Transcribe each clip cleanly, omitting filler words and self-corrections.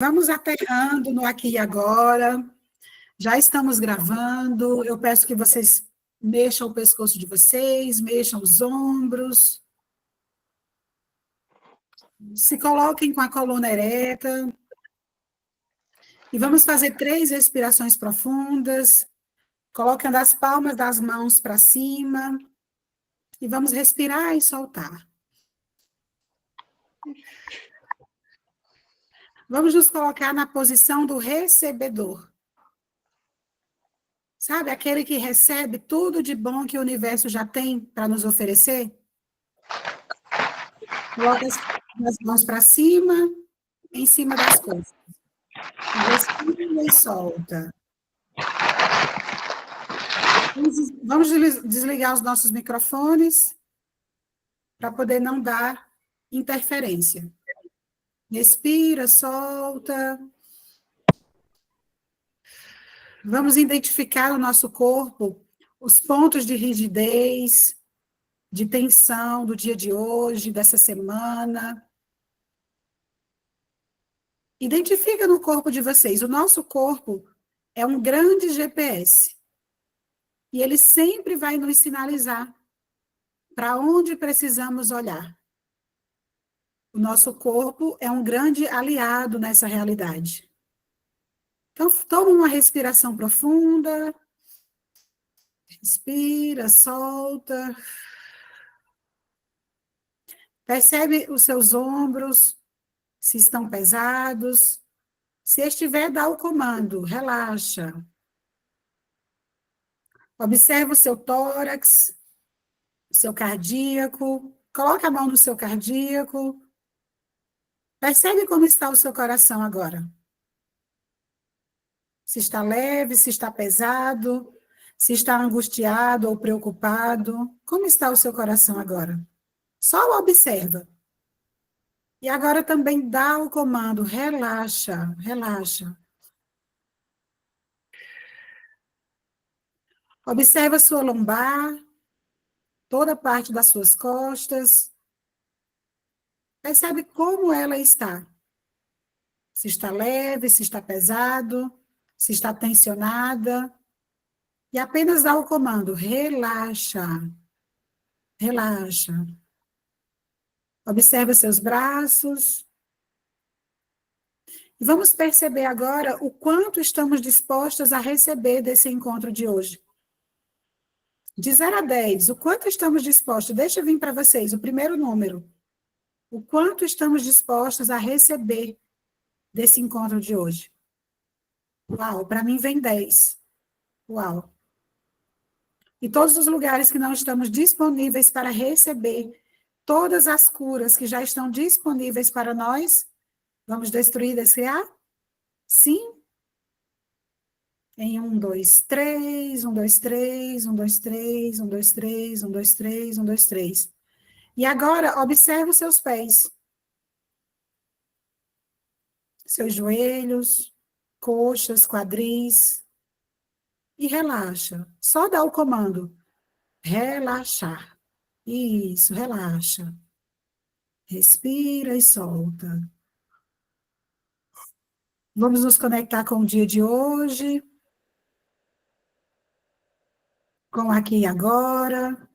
Vamos aterrando no aqui e agora. Já estamos gravando. Eu peço que vocês mexam o pescoço de vocês, mexam os ombros. Se coloquem com a coluna ereta. E vamos fazer 3 respirações profundas, colocando as palmas das mãos para cima. E vamos respirar e soltar. Vamos nos colocar na posição do recebedor. Sabe, aquele que recebe tudo de bom que o universo já tem para nos oferecer? Coloca as mãos para cima, em cima das coisas. Respira e solta. Vamos desligar os nossos microfones para poder não dar interferência. Respira, solta. Vamos identificar no nosso corpo os pontos de rigidez, de tensão do dia de hoje, dessa semana. Identifica no corpo de vocês. O nosso corpo é um grande GPS. E ele sempre vai nos sinalizar para onde precisamos olhar. O nosso corpo é um grande aliado nessa realidade. Então, toma uma respiração profunda. Respira, solta. Percebe os seus ombros, se estão pesados. Se estiver, dá o comando, relaxa. Observa o seu tórax, o seu cardíaco. Coloca a mão no seu cardíaco. Percebe como está o seu coração agora. Se está leve, se está pesado, se está angustiado ou preocupado. Como está o seu coração agora? Só observa. E agora também dá o comando, relaxa, relaxa. Observa a sua lombar, toda a parte das suas costas. Percebe como ela está. Se está leve, se está pesado, se está tensionada. E apenas dá o comando, relaxa, relaxa. Observa seus braços. E vamos perceber agora o quanto estamos dispostos a receber desse encontro de hoje. De 0 a 10, o quanto estamos dispostos? Deixa eu vir para vocês o primeiro número. O quanto estamos dispostos a receber desse encontro de hoje? Uau, para mim vem 10. Uau. E todos os lugares que não estamos disponíveis para receber todas as curas que já estão disponíveis para nós, vamos destruir, descriar? Sim? Em 1, 2, 3, 1, 2, 3, 1, 2, 3, 1, 2, 3, 1, 2, 3, 1, 2, 3. E agora, observe os seus pés. Seus joelhos, coxas, quadris. E relaxa. Só dá o comando. Relaxar. Isso, relaxa. Respira e solta. Vamos nos conectar com o dia de hoje. Com aqui e agora.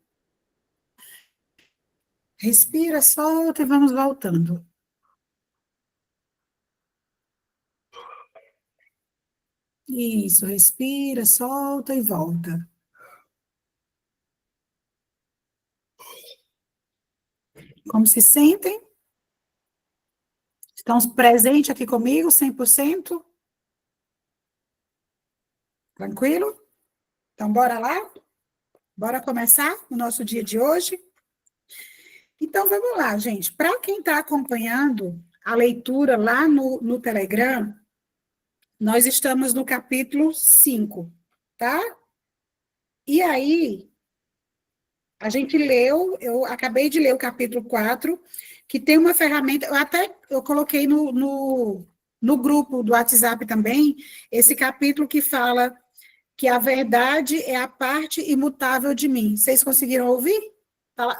Respira, solta e vamos voltando. Isso, respira, solta e volta. Como se sentem? Estão presentes aqui comigo, 100%? Tranquilo? Então, bora lá? Bora começar o nosso dia de hoje? Então, vamos lá, gente. Para quem está acompanhando a leitura lá no Telegram, nós estamos no capítulo 5, tá? E aí, a gente leu, eu acabei de ler o capítulo 4, que tem uma ferramenta, eu coloquei no grupo do WhatsApp também, esse capítulo que fala que a verdade é a parte imutável de mim. Vocês conseguiram ouvir?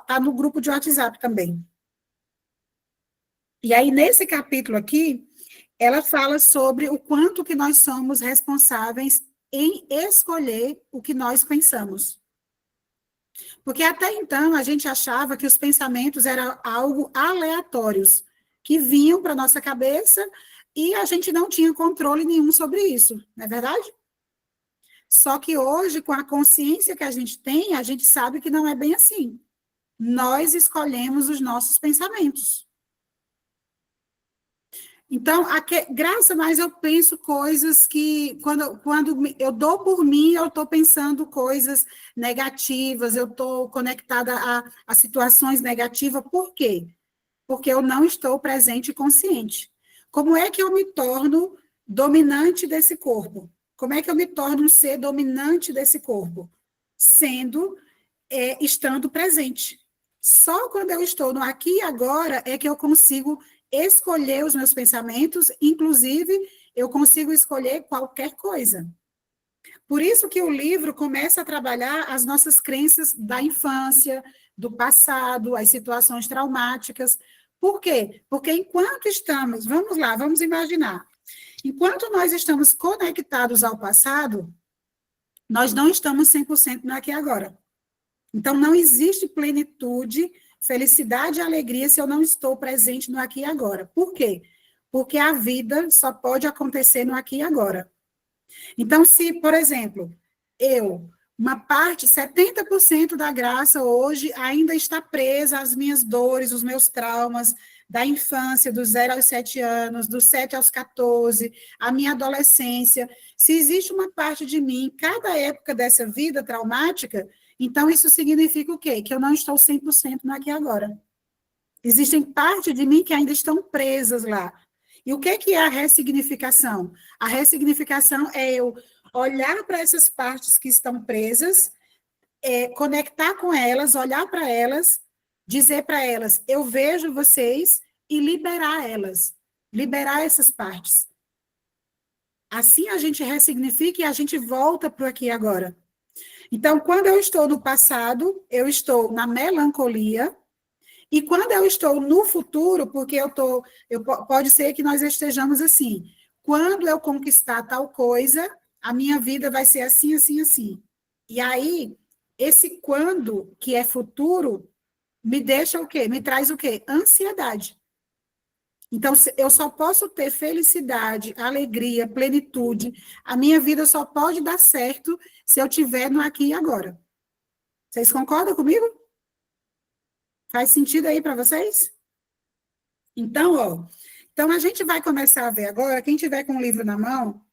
Tá no grupo de WhatsApp também. E aí, nesse capítulo aqui, ela fala sobre o quanto que nós somos responsáveis em escolher o que nós pensamos. Porque até então a gente achava que os pensamentos eram algo aleatórios, que vinham para a nossa cabeça e a gente não tinha controle nenhum sobre isso, não é verdade? Só que hoje, com a consciência que a gente sabe que não é bem assim. Nós escolhemos os nossos pensamentos. Então, graça, mas eu penso coisas que, quando eu dou por mim, eu estou pensando coisas negativas, eu estou conectada a situações negativas. Por quê? Porque eu não estou presente e consciente. Como é que eu me torno dominante desse corpo? Como é que eu me torno um ser dominante desse corpo? Estando presente. Só quando eu estou no aqui e agora é que eu consigo escolher os meus pensamentos, inclusive eu consigo escolher qualquer coisa. Por isso que o livro começa a trabalhar as nossas crenças da infância, do passado, as situações traumáticas. Por quê? Porque enquanto estamos, vamos lá, vamos imaginar, enquanto nós estamos conectados ao passado, nós não estamos 100% no aqui e agora. Então, não existe plenitude, felicidade e alegria se eu não estou presente no aqui e agora. Por quê? Porque a vida só pode acontecer no aqui e agora. Então, se, por exemplo, uma parte, 70% da graça hoje ainda está presa às minhas dores, os meus traumas da infância, dos 0 aos 7 anos, dos 7 aos 14, a minha adolescência. Se existe uma parte de mim, em cada época dessa vida traumática, então isso significa o quê? Que eu não estou 100% no aqui e agora. Existem partes de mim que ainda estão presas lá. E o que é a ressignificação? A ressignificação é eu olhar para essas partes que estão presas, conectar com elas, olhar para elas, dizer para elas, eu vejo vocês, e liberar elas, liberar essas partes. Assim a gente ressignifica e a gente volta para o aqui e agora. Então, quando eu estou no passado, eu estou na melancolia, e quando eu estou no futuro, porque pode ser que nós estejamos assim, quando eu conquistar tal coisa, a minha vida vai ser assim, assim, assim. E aí, esse quando, que é futuro, me deixa o quê? Me traz o quê? Ansiedade. Então, eu só posso ter felicidade, alegria, plenitude, a minha vida só pode dar certo se eu estiver no aqui e agora. Vocês concordam comigo? Faz sentido aí para vocês? Então, então a gente vai começar a ver agora, quem tiver com o livro na mão,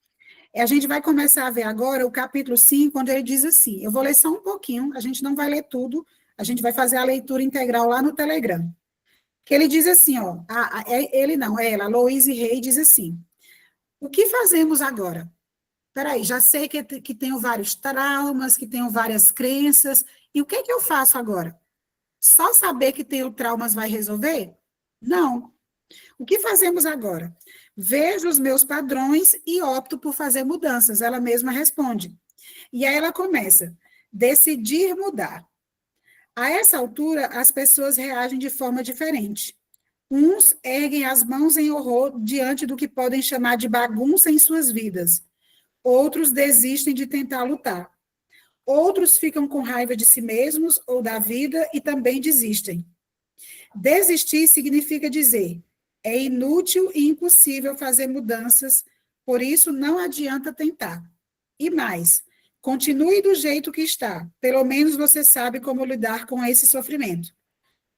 a gente vai começar a ver agora o capítulo 5, onde ele diz assim, eu vou ler só um pouquinho, a gente não vai ler tudo, a gente vai fazer a leitura integral lá no Telegram. Que ele diz assim, ele não, ela, Louise Rey, diz assim, o que fazemos agora? Peraí, já sei que tenho vários traumas, que tenho várias crenças, e o que é que eu faço agora? Só saber que tenho traumas vai resolver? Não. O que fazemos agora? Vejo os meus padrões e opto por fazer mudanças. Ela mesma responde. E aí ela começa, decidir mudar. A essa altura, as pessoas reagem de forma diferente. Uns erguem as mãos em horror diante do que podem chamar de bagunça em suas vidas. Outros desistem de tentar lutar. Outros ficam com raiva de si mesmos ou da vida e também desistem. Desistir significa dizer, é inútil e impossível fazer mudanças, por isso não adianta tentar. E mais, continue do jeito que está, pelo menos você sabe como lidar com esse sofrimento.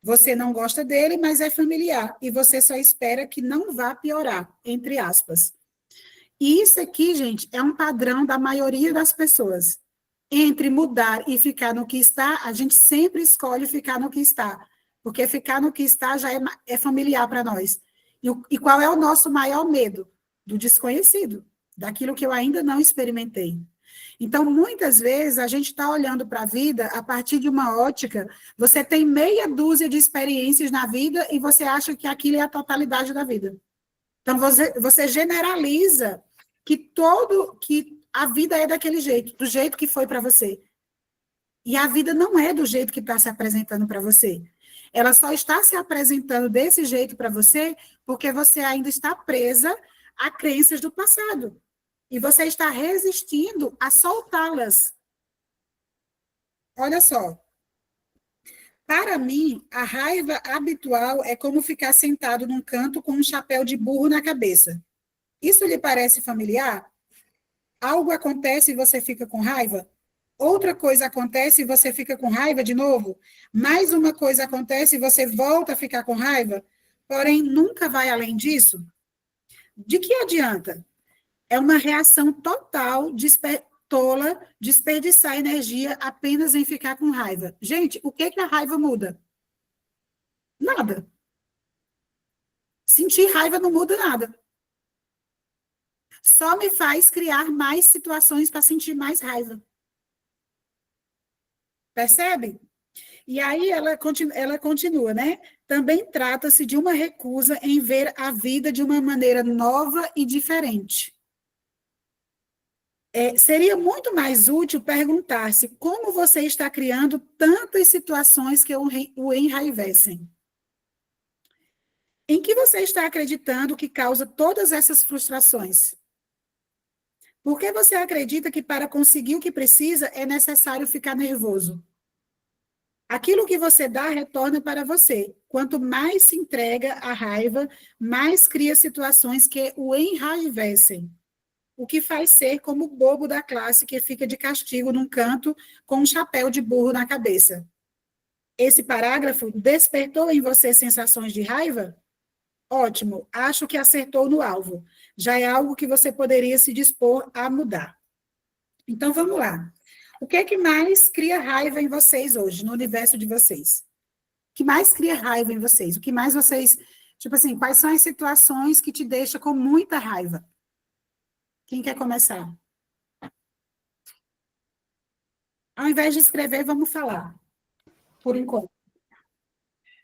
Você não gosta dele, mas é familiar, e você só espera que não vá piorar, entre aspas. E isso aqui, gente, é um padrão da maioria das pessoas. Entre mudar e ficar no que está, a gente sempre escolhe ficar no que está, porque ficar no que está já é familiar para nós. E qual é o nosso maior medo? Do desconhecido, daquilo que eu ainda não experimentei. Então, muitas vezes, a gente está olhando para a vida a partir de uma ótica, você tem meia dúzia de experiências na vida e você acha que aquilo é a totalidade da vida. Então, você generaliza que a vida é daquele jeito, do jeito que foi para você. E a vida não é do jeito que está se apresentando para você. Ela só está se apresentando desse jeito para você porque você ainda está presa a crenças do passado. E você está resistindo a soltá-las. Olha só. Para mim, a raiva habitual é como ficar sentado num canto com um chapéu de burro na cabeça. Isso lhe parece familiar? Algo acontece e você fica com raiva? Outra coisa acontece e você fica com raiva de novo? Mais uma coisa acontece e você volta a ficar com raiva? Porém, nunca vai além disso? De que adianta? É uma reação total, tola, desperdiçar energia apenas em ficar com raiva. Gente, o que a raiva muda? Nada. Sentir raiva não muda nada. Só me faz criar mais situações para sentir mais raiva. Percebe? E aí ela continua, né? Também trata-se de uma recusa em ver a vida de uma maneira nova e diferente. Seria muito mais útil perguntar-se como você está criando tantas situações que o enraivecem. Em que você está acreditando que causa todas essas frustrações? Por que você acredita que para conseguir o que precisa é necessário ficar nervoso? Aquilo que você dá retorna para você. Quanto mais se entrega à raiva, mais cria situações que o enraivecem. O que faz ser como o bobo da classe que fica de castigo num canto com um chapéu de burro na cabeça. Esse parágrafo despertou em você sensações de raiva? Ótimo, acho que acertou no alvo. Já é algo que você poderia se dispor a mudar. Então, vamos lá. O que é que mais cria raiva em vocês hoje, no universo de vocês? O que mais cria raiva em vocês? O que mais vocês... Tipo assim, quais são as situações que te deixam com muita raiva? Quem quer começar? Ao invés de escrever, vamos falar, por enquanto.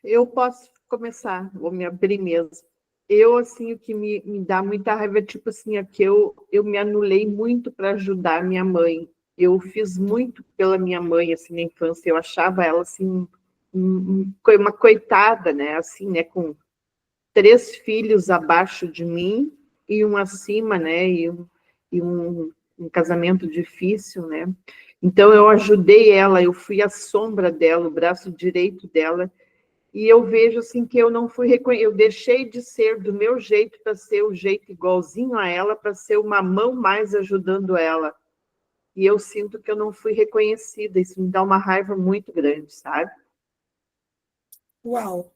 Eu posso começar, vou me abrir mesmo. Eu, assim, o que me dá muita raiva é, tipo assim, é que eu me anulei muito para ajudar a minha mãe. Eu fiz muito pela minha mãe, assim, na infância. Eu achava ela, assim, uma coitada, né? Assim, né? Com 3 filhos abaixo de mim e um acima, né? E um casamento difícil, né? Então, eu ajudei ela, eu fui a sombra dela, o braço direito dela. E eu vejo assim que eu não fui eu deixei de ser do meu jeito para ser o jeito igualzinho a ela, para ser uma mão mais ajudando ela. E eu sinto que eu não fui reconhecida. Isso me dá uma raiva muito grande, sabe? Uau!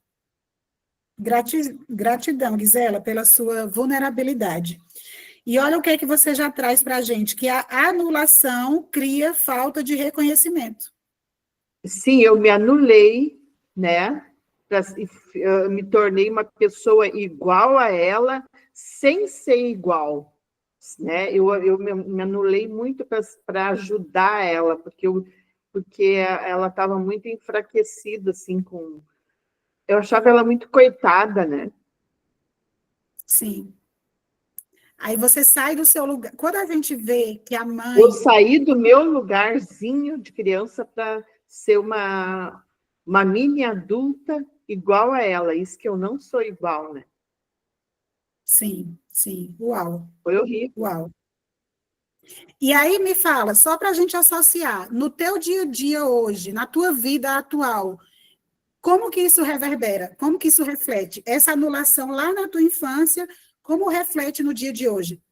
Gratidão, Gisela, pela sua vulnerabilidade. E olha o que é que você já traz para a gente, que a anulação cria falta de reconhecimento. Sim, eu me anulei, né? Eu me tornei uma pessoa igual a ela, sem ser igual, né? Eu me anulei muito para ajudar ela, porque ela estava muito enfraquecida, assim, com... Eu achava ela muito coitada, né? Sim. Aí você sai do seu lugar. Quando a gente vê que a Eu mãe... saí do meu lugarzinho de criança para ser uma mini adulta igual a ela. Isso que eu não sou igual, né? Sim, sim. Uau, Foi horrível. uau. E aí me fala, só para a gente associar, no teu dia a dia hoje, na tua vida atual, como que isso reverbera? Como que isso reflete? Essa anulação lá na tua infância, como reflete no dia de hoje?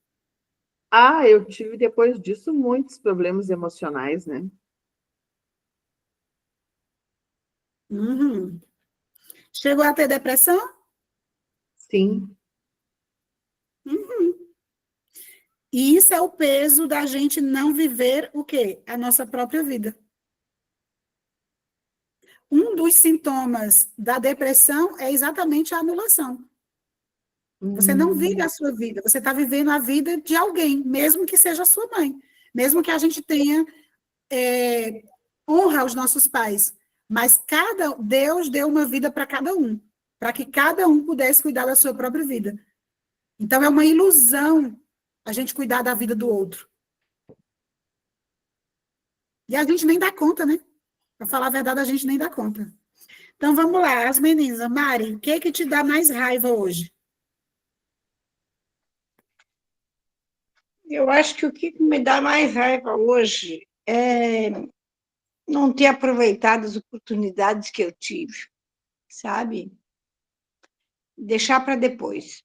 Ah, eu tive depois disso muitos problemas emocionais, né? Uhum. Chegou a ter depressão? Sim. Uhum. E isso é o peso da gente não viver o quê? A nossa própria vida. Um dos sintomas da depressão é exatamente a anulação. Você não vive a sua vida, você está vivendo a vida de alguém, mesmo que seja a sua mãe. Mesmo que a gente tenha honra aos nossos pais. Mas Deus deu uma vida para cada um, para que cada um pudesse cuidar da sua própria vida. Então, é uma ilusão a gente cuidar da vida do outro. E a gente nem dá conta, né? Para falar a verdade, a gente nem dá conta. Então, vamos lá, as meninas. Mari, o que é que te dá mais raiva hoje? Eu acho que o que me dá mais raiva hoje é não ter aproveitado as oportunidades que eu tive, sabe? Deixar para depois.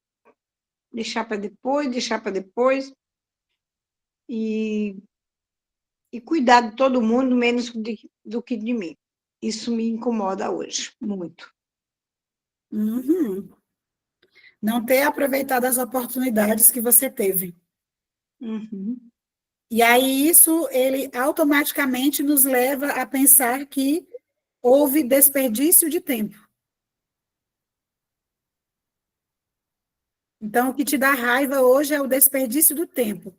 Deixar para depois, deixar para depois. E cuidar de todo mundo menos do que de mim. Isso me incomoda hoje, muito. Uhum. Não ter aproveitado as oportunidades que você teve. Uhum. E aí isso, ele automaticamente nos leva a pensar que houve desperdício de tempo. Então, o que te dá raiva hoje é o desperdício do tempo.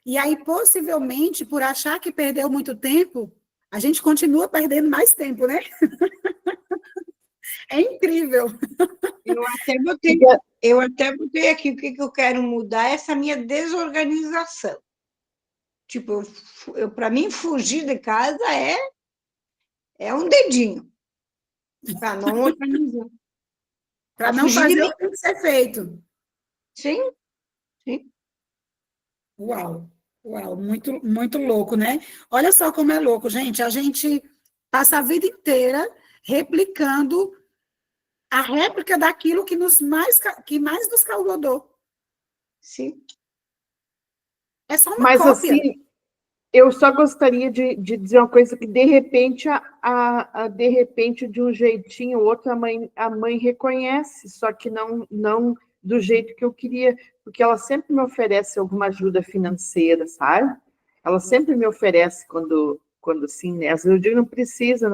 E aí, possivelmente, por achar que perdeu muito tempo, a gente continua perdendo mais tempo, né? É incrível. Eu até botei aqui o que eu quero mudar, essa minha desorganização. Tipo, para mim, fugir de casa é um dedinho, para não organizar. Para não Fugir de fazer mim. o que tem que ser feito. Sim, sim. Uau, uau, muito, muito louco, né? Olha só como é louco, gente. A gente passa a vida inteira replicando a réplica daquilo que mais nos causou. Sim. É só uma Mas, cópia. assim, eu só gostaria de dizer uma coisa que, de repente, de repente, de um jeitinho ou outro, a mãe reconhece, só que não do jeito que eu queria, porque ela sempre me oferece alguma ajuda financeira, sabe? Ela sempre me oferece quando assim, né? Às vezes eu digo, não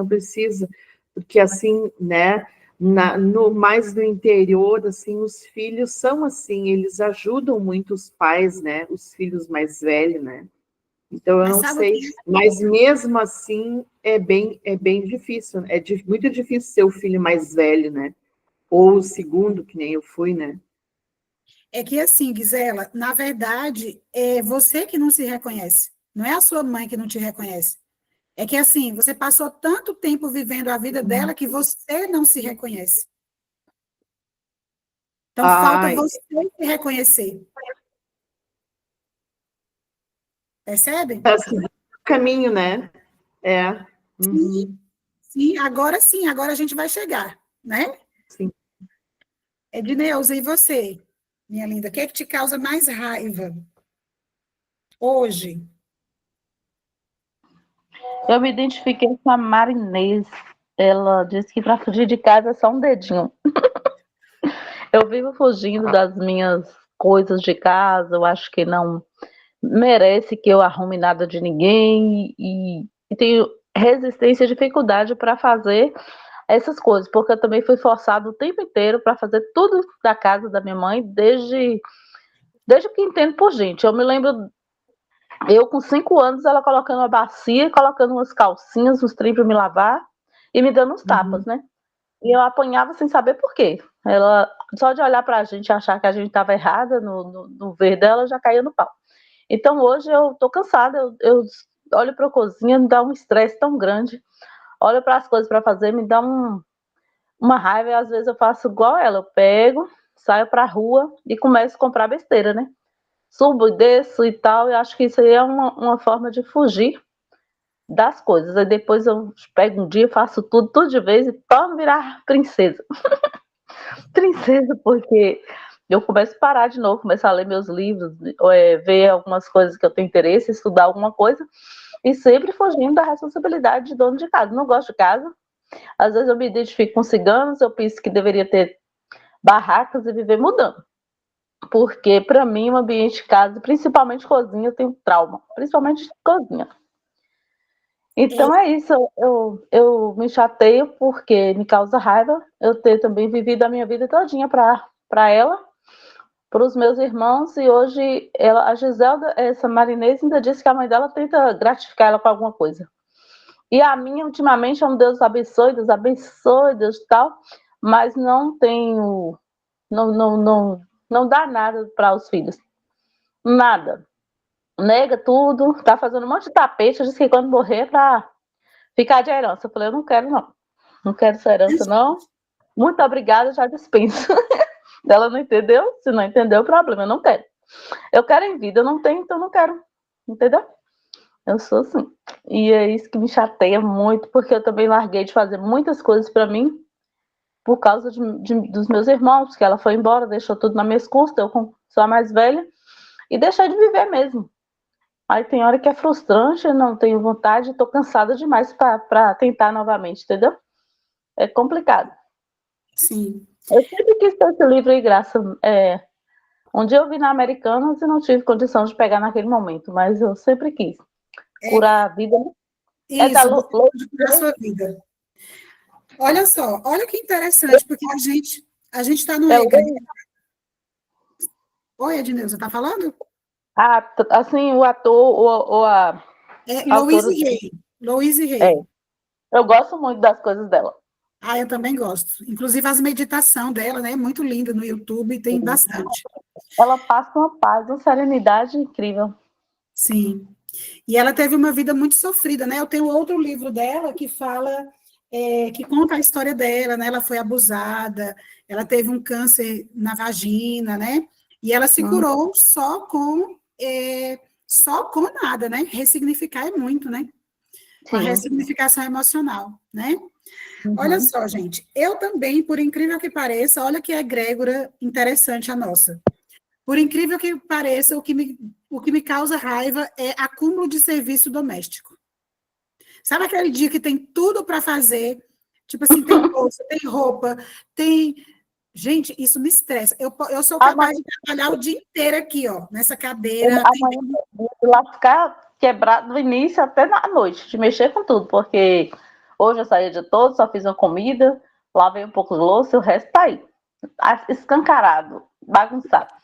precisa, porque assim, né? No mais do interior, assim, os filhos são assim, eles ajudam muito os pais, né? Os filhos mais velhos, né? Então, eu Mas não sabe o sei, que mas mesmo assim é bem difícil, muito difícil ser o filho mais velho, né? Ou o segundo, que nem eu fui, né? é que assim, Gisela, na verdade, é você que não se reconhece. Não é a sua mãe que não te reconhece. É que assim, você passou tanto tempo vivendo a vida dela que você não se reconhece. Então, falta Ai, você se reconhecer. Percebe? tá seguindo o caminho, né? É. Uhum, Sim, agora a gente vai chegar, né? sim. Edneuza, e você, minha linda? O que é que te causa mais raiva hoje? Eu me identifiquei com a Marinês. Ela disse que para fugir de casa é só um dedinho. Eu vivo fugindo das minhas coisas de casa. Eu acho que não merece que eu arrume nada de ninguém e tenho resistência e dificuldade para fazer essas coisas, porque eu também fui forçada o tempo inteiro para fazer tudo da casa da minha mãe desde que entendo por gente. Eu me lembro eu com 5 anos, ela colocando uma bacia, colocando umas calcinhas, uns trem para me lavar e me dando uns tapas, Uhum. né? E eu apanhava sem saber por quê. Ela, só de olhar para a gente e achar que a gente estava errada no ver dela, já caía no pau. Então hoje eu tô cansada, eu olho para a cozinha, me dá um estresse tão grande. Olho para as coisas para fazer, me dá uma raiva e às vezes eu faço igual ela, eu pego, saio para a rua e começo a comprar besteira, né? Subo e desço e tal, e acho que isso aí é uma forma de fugir das coisas. Aí depois eu pego um dia, faço tudo de vez e torno virar princesa. Princesa, porque eu começo a parar de novo, começo a ler meus livros, ver algumas coisas que eu tenho interesse, estudar alguma coisa, e sempre fugindo da responsabilidade de dono de casa. Não gosto de casa. Às vezes eu me identifico com ciganos, eu penso que deveria ter barracas e viver mudando. Porque, para mim, o ambiente de casa, principalmente cozinha, eu tenho trauma. Principalmente cozinha. É, Então é isso, eu me chateio porque me causa raiva eu ter também vivido a minha vida todinha para ela, para os meus irmãos, e hoje a Giselda, essa marinesa, ainda disse que a mãe dela tenta gratificar ela com alguma coisa. E a minha, ultimamente, é um Deus abençoe, Deus tal, mas não tenho, não dá nada para os filhos. Nada. Nega tudo, tá fazendo um monte de tapete, diz que quando morrer é para ficar de herança. Eu falei, eu não quero, não. Não quero essa herança, não. Muito obrigada, já dispenso. Ela não entendeu? Se não entendeu, o problema, eu não quero. Eu quero em vida, eu não tenho, então não quero. Entendeu? Eu sou assim. E é isso que me chateia muito, porque eu também larguei de fazer muitas coisas para mim por causa dos meus irmãos, que ela foi embora, deixou tudo nas minhas custas, eu sou a mais velha, e deixei de viver mesmo. Aí tem hora que é frustrante, eu não tenho vontade, estou cansada demais para tentar novamente, entendeu? É complicado. Sim. Eu sempre quis ter esse livro aí, Graça. Um dia eu vi na Americanas e não tive condição de pegar naquele momento, mas eu sempre quis. Curar a vida. Isso, você pode curar a sua vida. Olha só, olha que interessante, porque a gente está no Oi, Ednilson, está falando? Assim, o ator ou a Louise Hay. Louise Hay. Eu gosto muito das coisas dela. Eu também gosto. Inclusive as meditações dela, né? Muito linda no YouTube, tem bastante. Ela passa uma paz, uma serenidade incrível. Sim. E ela teve uma vida muito sofrida, né? Eu tenho outro livro dela que fala, que conta a história dela, né? Ela foi abusada, ela teve um câncer na vagina, né? E ela se curou só com nada, né? Ressignificar é muito, né? Com a ressignificação emocional, né? Olha só, gente, eu também, por incrível que pareça, olha que egrégora interessante a nossa. Por incrível que pareça, o que me causa raiva é acúmulo de serviço doméstico. Sabe aquele dia que tem tudo para fazer? Tipo assim, tem bolsa, tem roupa, tem... Gente, isso me estressa. Eu sou capaz de trabalhar o dia inteiro aqui, ó, nessa cadeira. Amanhã eu lascar quebrado do início até na noite, de mexer com tudo, porque hoje eu saí o dia todo, só fiz uma comida, lavei um pouco de louça, o resto tá aí. Escancarado, bagunçado.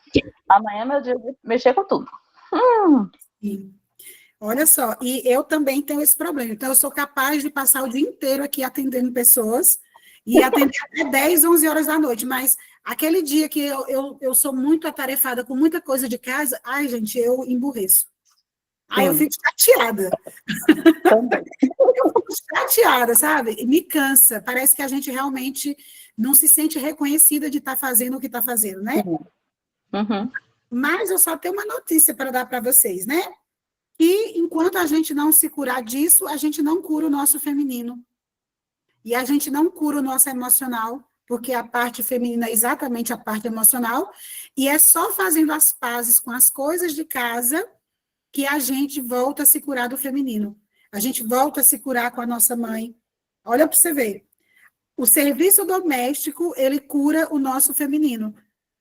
Amanhã é meu dia de mexer com tudo. Sim. Olha só, e eu também tenho esse problema. Então, eu sou capaz de passar o dia inteiro aqui atendendo pessoas e atender até 10, 11 horas da noite, mas aquele dia que eu sou muito atarefada com muita coisa de casa, ai, gente, eu emburreço. Aí eu fico chateada. Eu fico chateada, sabe? E me cansa. Parece que a gente realmente não se sente reconhecida de estar fazendo o que está fazendo, né? Mas eu só tenho uma notícia para dar para vocês, né? E enquanto a gente não se curar disso, a gente não cura o nosso feminino. E a gente não cura o nosso emocional, porque a parte feminina é exatamente a parte emocional, e é só fazendo as pazes com as coisas de casa que a gente volta a se curar do feminino. A gente volta a se curar com a nossa mãe. Olha para você ver. O serviço doméstico, ele cura o nosso feminino.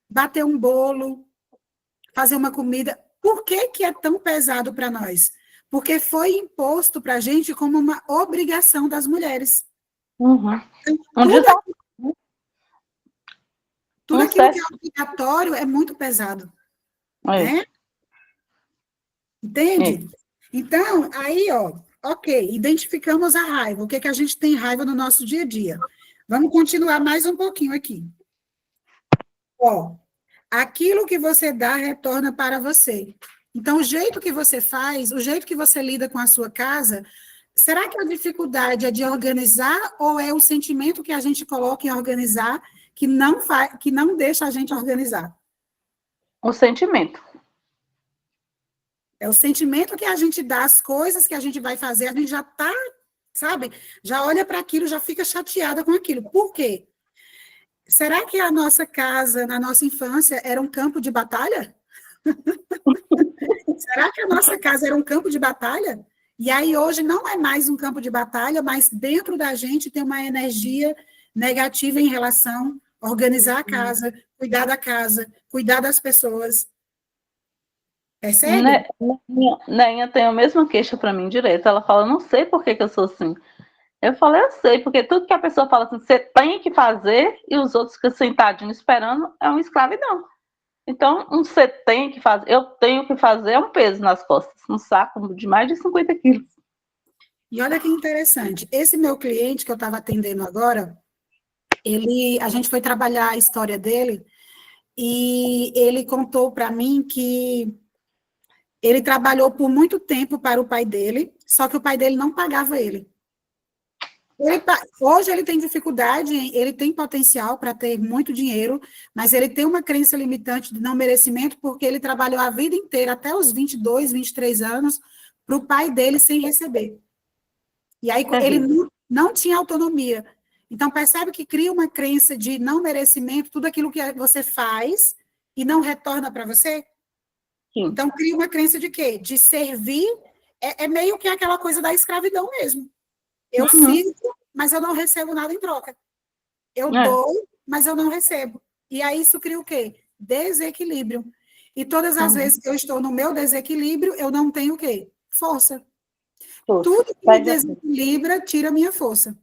Bater um bolo, fazer uma comida. Por que que é tão pesado para nós? Porque foi imposto para a gente como uma obrigação das mulheres. Tudo aquilo que é obrigatório é muito pesado. Né? Entende? Então, aí, ó, ok, identificamos a raiva. O que que a gente tem raiva no nosso dia a dia? Vamos continuar mais um pouquinho aqui. Ó, aquilo que você dá retorna para você. Então, o jeito que você faz, o jeito que você lida com a sua casa, será que a dificuldade é de organizar ou é o sentimento que a gente coloca em organizar que não deixa a gente organizar? O sentimento. É o sentimento que a gente dá às coisas que a gente vai fazer, a gente já está, sabe? Já olha para aquilo, já fica chateada com aquilo. Por quê? Será que a nossa casa, na nossa infância, era um campo de batalha? Será que a nossa casa era um campo de batalha? E aí hoje não é mais um campo de batalha, mas dentro da gente tem uma energia negativa em relação a organizar a casa, cuidar da casa, cuidar das pessoas. Percebe? Neinha tem a mesma queixa para mim direto. Ela fala, não sei por que eu sou assim. Eu falei, eu sei, porque tudo que a pessoa fala assim, você tem que fazer, e os outros ficam sentadinhos esperando, é uma escravidão. Então, um você tem que fazer, eu tenho que fazer, é um peso nas costas, um saco de mais de 50 quilos. E olha que interessante, esse meu cliente que eu estava atendendo agora, a gente foi trabalhar a história dele, e ele contou para mim que ele trabalhou por muito tempo para o pai dele, só que o pai dele não pagava ele. Hoje ele tem dificuldade, ele tem potencial para ter muito dinheiro, mas ele tem uma crença limitante de não merecimento, porque ele trabalhou a vida inteira, até os 22, 23 anos, para o pai dele sem receber. E aí ele não tinha autonomia. Então, percebe que cria uma crença de não merecimento, tudo aquilo que você faz e não retorna para você? Sim. Então, cria uma crença de quê? De servir, é meio que aquela coisa da escravidão mesmo. Eu sirvo, mas eu não recebo nada em troca. Eu dou, mas eu não recebo. E aí isso cria o quê? Desequilíbrio. E todas as vezes que eu estou no meu desequilíbrio, eu não tenho o quê? Força. Tudo que me desequilibra tira a minha força.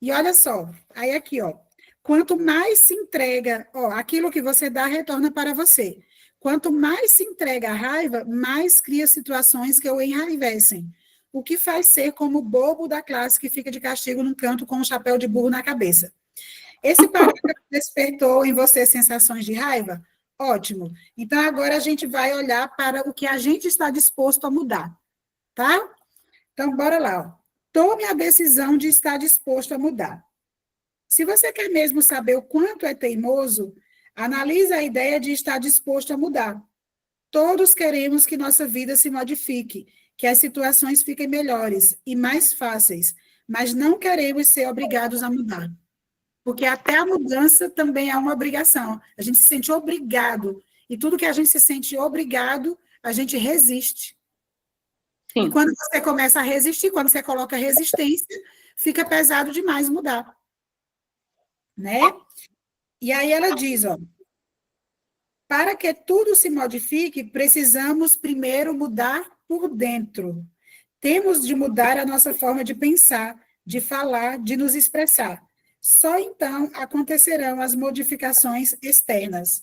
E olha só, aí aqui, ó. Quanto mais se entrega, ó, aquilo que você dá retorna para você. Quanto mais se entrega a raiva, mais cria situações que o enraivecem. O que faz ser como o bobo da classe que fica de castigo num canto com um chapéu de burro na cabeça. Esse parágrafo despertou em você sensações de raiva? Ótimo. Então, agora a gente vai olhar para o que a gente está disposto a mudar, tá? Então, bora lá. Ó. Tome a decisão de estar disposto a mudar. Se você quer mesmo saber o quanto é teimoso, analise a ideia de estar disposto a mudar. Todos queremos que nossa vida se modifique, que as situações fiquem melhores e mais fáceis, mas não queremos ser obrigados a mudar. Porque até a mudança também é uma obrigação. A gente se sente obrigado. E tudo que a gente se sente obrigado, a gente resiste. Sim. E quando você começa a resistir, quando você coloca resistência, fica pesado demais mudar. Né? E aí ela diz, ó, para que tudo se modifique, precisamos primeiro mudar por dentro. Temos de mudar a nossa forma de pensar, de falar, de nos expressar. Só então acontecerão as modificações externas.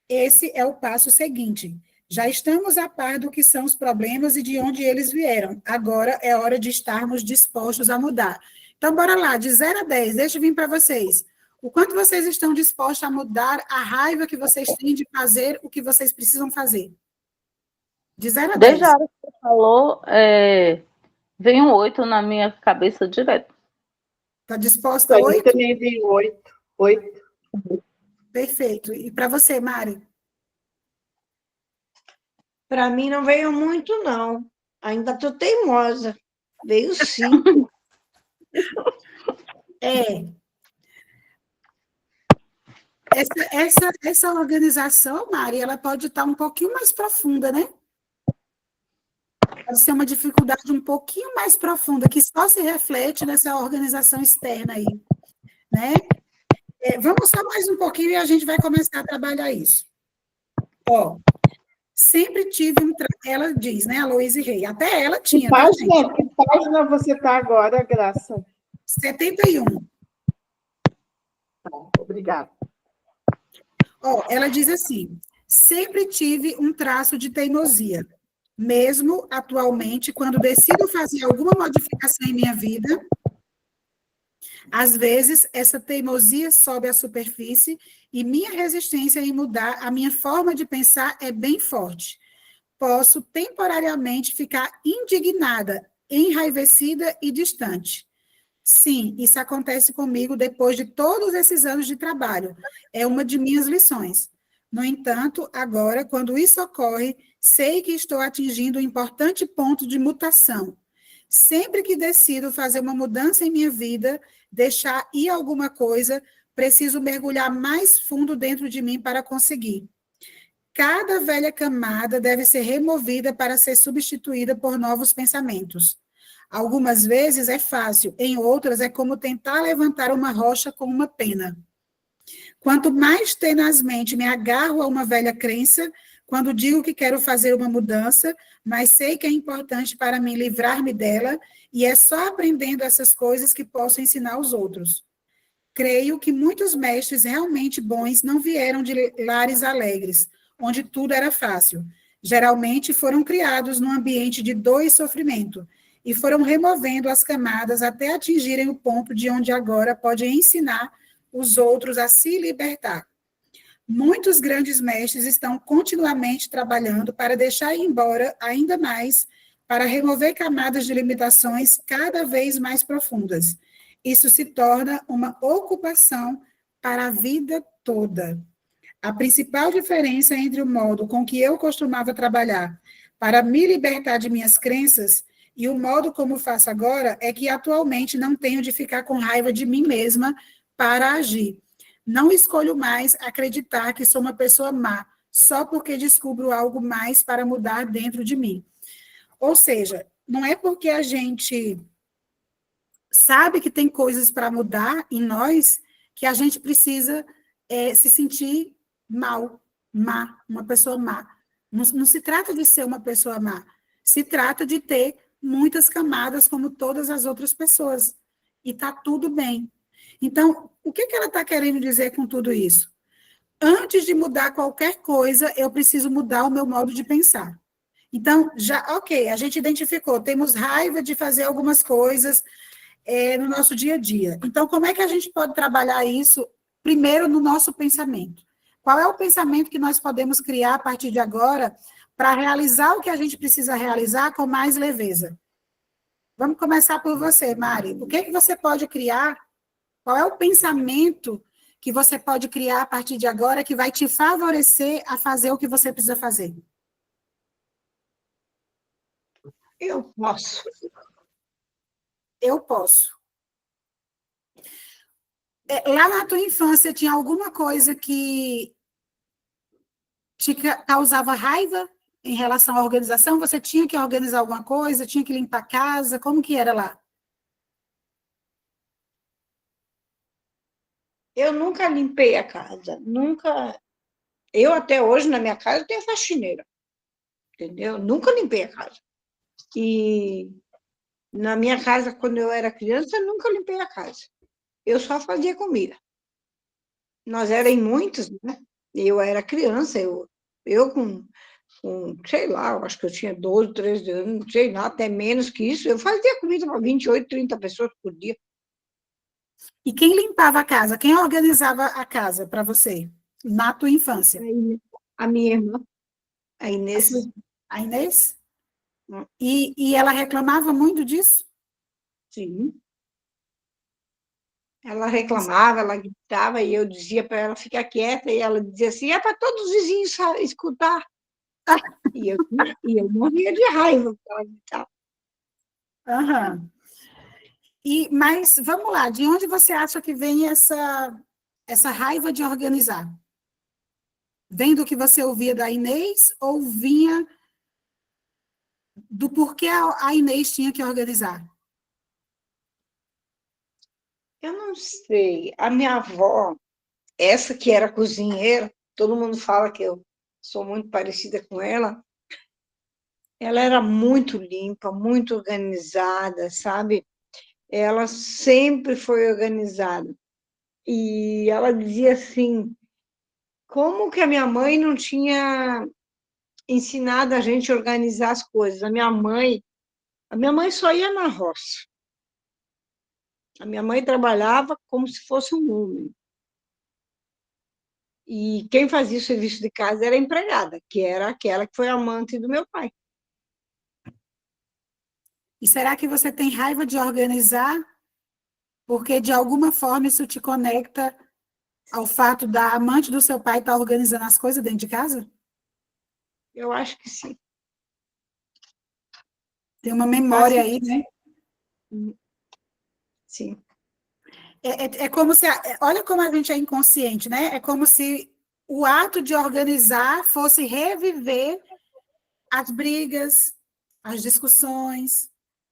Esse é o passo seguinte. Já estamos a par do que são os problemas e de onde eles vieram. Agora é hora de estarmos dispostos a mudar. Então, bora lá, de 0 a 10, deixa eu vir para vocês. O quanto vocês estão dispostos a mudar a raiva que vocês têm de fazer o que vocês precisam fazer? De 0 a 10. Desde a hora que você falou, vem um 8 na minha cabeça direto. Está disposta a 8? Eu também vi 8. 8. Perfeito. E para você, Mari? Para mim não veio muito, não. Ainda estou teimosa. Veio 5. Essa organização, Mari, ela pode estar um pouquinho mais profunda, né? Pode ser uma dificuldade um pouquinho mais profunda, que só se reflete nessa organização externa aí, né? Vamos só mais um pouquinho e a gente vai começar a trabalhar isso. Ó, sempre tive ela diz, né, a Aloíse Rei, até ela tinha. Que página você está agora, Graça? 71. Obrigada. Ó, ela diz assim, sempre tive um traço de teimosia, mesmo atualmente, quando decido fazer alguma modificação em minha vida, às vezes essa teimosia sobe à superfície e minha resistência em mudar a minha forma de pensar é bem forte. Posso temporariamente ficar indignada, enraivecida e distante. Sim, isso acontece comigo depois de todos esses anos de trabalho. É uma de minhas lições. No entanto, agora, quando isso ocorre, sei que estou atingindo um importante ponto de mutação. Sempre que decido fazer uma mudança em minha vida, deixar ir alguma coisa, preciso mergulhar mais fundo dentro de mim para conseguir. Cada velha camada deve ser removida para ser substituída por novos pensamentos. Algumas vezes é fácil, em outras é como tentar levantar uma rocha com uma pena. Quanto mais tenazmente me agarro a uma velha crença, quando digo que quero fazer uma mudança, mas sei que é importante para mim livrar-me dela, e é só aprendendo essas coisas que posso ensinar aos outros. Creio que muitos mestres realmente bons não vieram de lares alegres, onde tudo era fácil. Geralmente foram criados num ambiente de dor e sofrimento, e foram removendo as camadas até atingirem o ponto de onde agora podem ensinar os outros a se libertar. Muitos grandes mestres estão continuamente trabalhando para deixar ir embora ainda mais para remover camadas de limitações cada vez mais profundas. Isso se torna uma ocupação para a vida toda. A principal diferença entre o modo com que eu costumava trabalhar para me libertar de minhas crenças e o modo como faço agora é que atualmente não tenho de ficar com raiva de mim mesma para agir. Não escolho mais acreditar que sou uma pessoa má, só porque descubro algo mais para mudar dentro de mim. Ou seja, não é porque a gente sabe que tem coisas para mudar em nós que a gente precisa se sentir mal, má, uma pessoa má. Não se trata de ser uma pessoa má, se trata de ter muitas camadas como todas as outras pessoas. E está tudo bem. Então, o que ela está querendo dizer com tudo isso? Antes de mudar qualquer coisa, eu preciso mudar o meu modo de pensar. Então, ok, a gente identificou, temos raiva de fazer algumas coisas no nosso dia a dia. Então, como é que a gente pode trabalhar isso, primeiro, no nosso pensamento? Qual é o pensamento que nós podemos criar a partir de agora para realizar o que a gente precisa realizar com mais leveza? Vamos começar por você, Mari. O que você pode criar? Qual é o pensamento que você pode criar a partir de agora que vai te favorecer a fazer o que você precisa fazer? Eu posso. Eu posso. Lá na tua infância, tinha alguma coisa que te causava raiva em relação à organização? Você tinha que organizar alguma coisa? Tinha que limpar a casa? Como que era lá? Eu nunca limpei a casa, nunca. Eu até hoje, na minha casa, tenho faxineira, entendeu? Nunca limpei a casa. E na minha casa, quando eu era criança, eu nunca limpei a casa. Eu só fazia comida. Nós éramos muitos, né? Eu era criança, eu sei lá, eu acho que eu tinha 12, 13 anos, sei lá, até menos que isso. Eu fazia comida para 28, 30 pessoas por dia. E quem limpava a casa? Quem organizava a casa para você, na tua infância? A minha irmã, a Inês. A Inês? E ela reclamava muito disso? Sim. Ela reclamava, ela gritava, e eu dizia para ela ficar quieta, e ela dizia assim, é para todos os vizinhos escutar. E eu morria de raiva porque ela gritava. Aham. Mas, vamos lá, de onde você acha que vem essa raiva de organizar? Vem do que você ouvia da Inês ou vinha do porquê a Inês tinha que organizar? Eu não sei. A minha avó, essa que era cozinheira, todo mundo fala que eu sou muito parecida com ela era muito limpa, muito organizada, sabe? Ela sempre foi organizada. E ela dizia assim, como que a minha mãe não tinha ensinado a gente a organizar as coisas? A minha mãe só ia na roça. A minha mãe trabalhava como se fosse um homem. E quem fazia o serviço de casa era a empregada, que era aquela que foi amante do meu pai. E será que você tem raiva de organizar? Porque, de alguma forma, isso te conecta ao fato da amante do seu pai estar organizando as coisas dentro de casa? Eu acho que sim. Tem uma memória aí, né? Sim. É como se... Olha como a gente é inconsciente, né? É como se o ato de organizar fosse reviver as brigas, as discussões,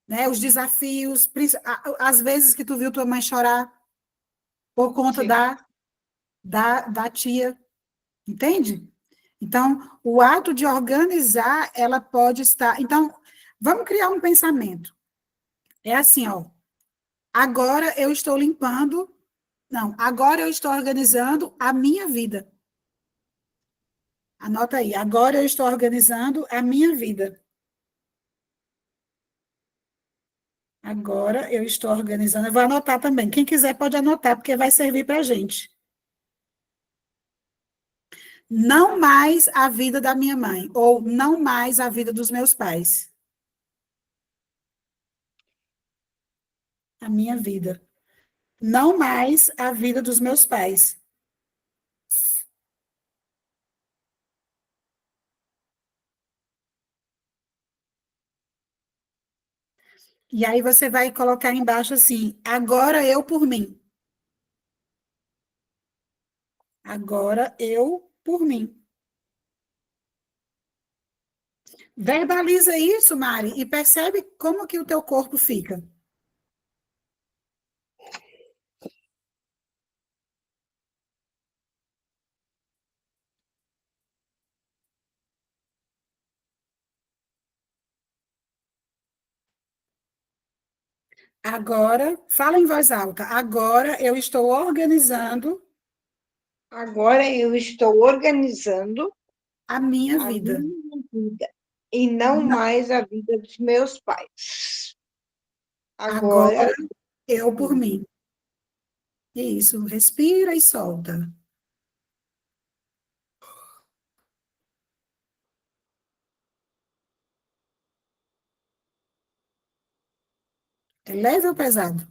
né? Os desafios, às vezes que tu viu tua mãe chorar por conta da tia, entende? Então, o ato de organizar, ela pode estar... Então, vamos criar um pensamento. É assim, ó. Agora eu estou limpando... Não, agora eu estou organizando a minha vida. Anota aí. Agora eu estou organizando a minha vida. Agora eu estou organizando. Eu vou anotar também. Quem quiser pode anotar, porque vai servir para a gente. Não mais a vida da minha mãe, ou não mais a vida dos meus pais. a minha vida. Não mais a vida dos meus pais. E aí você vai colocar embaixo assim, agora eu por mim. Agora eu por mim. Verbaliza isso, Mari, e percebe como que o teu corpo fica. Agora, fala em voz alta. Agora eu estou organizando Agora eu estou organizando a minha a vida. minha vida e não Não, mais a vida dos meus pais. agora Agora, eu por mim. Isso, respira e solta. É leve ou pesado?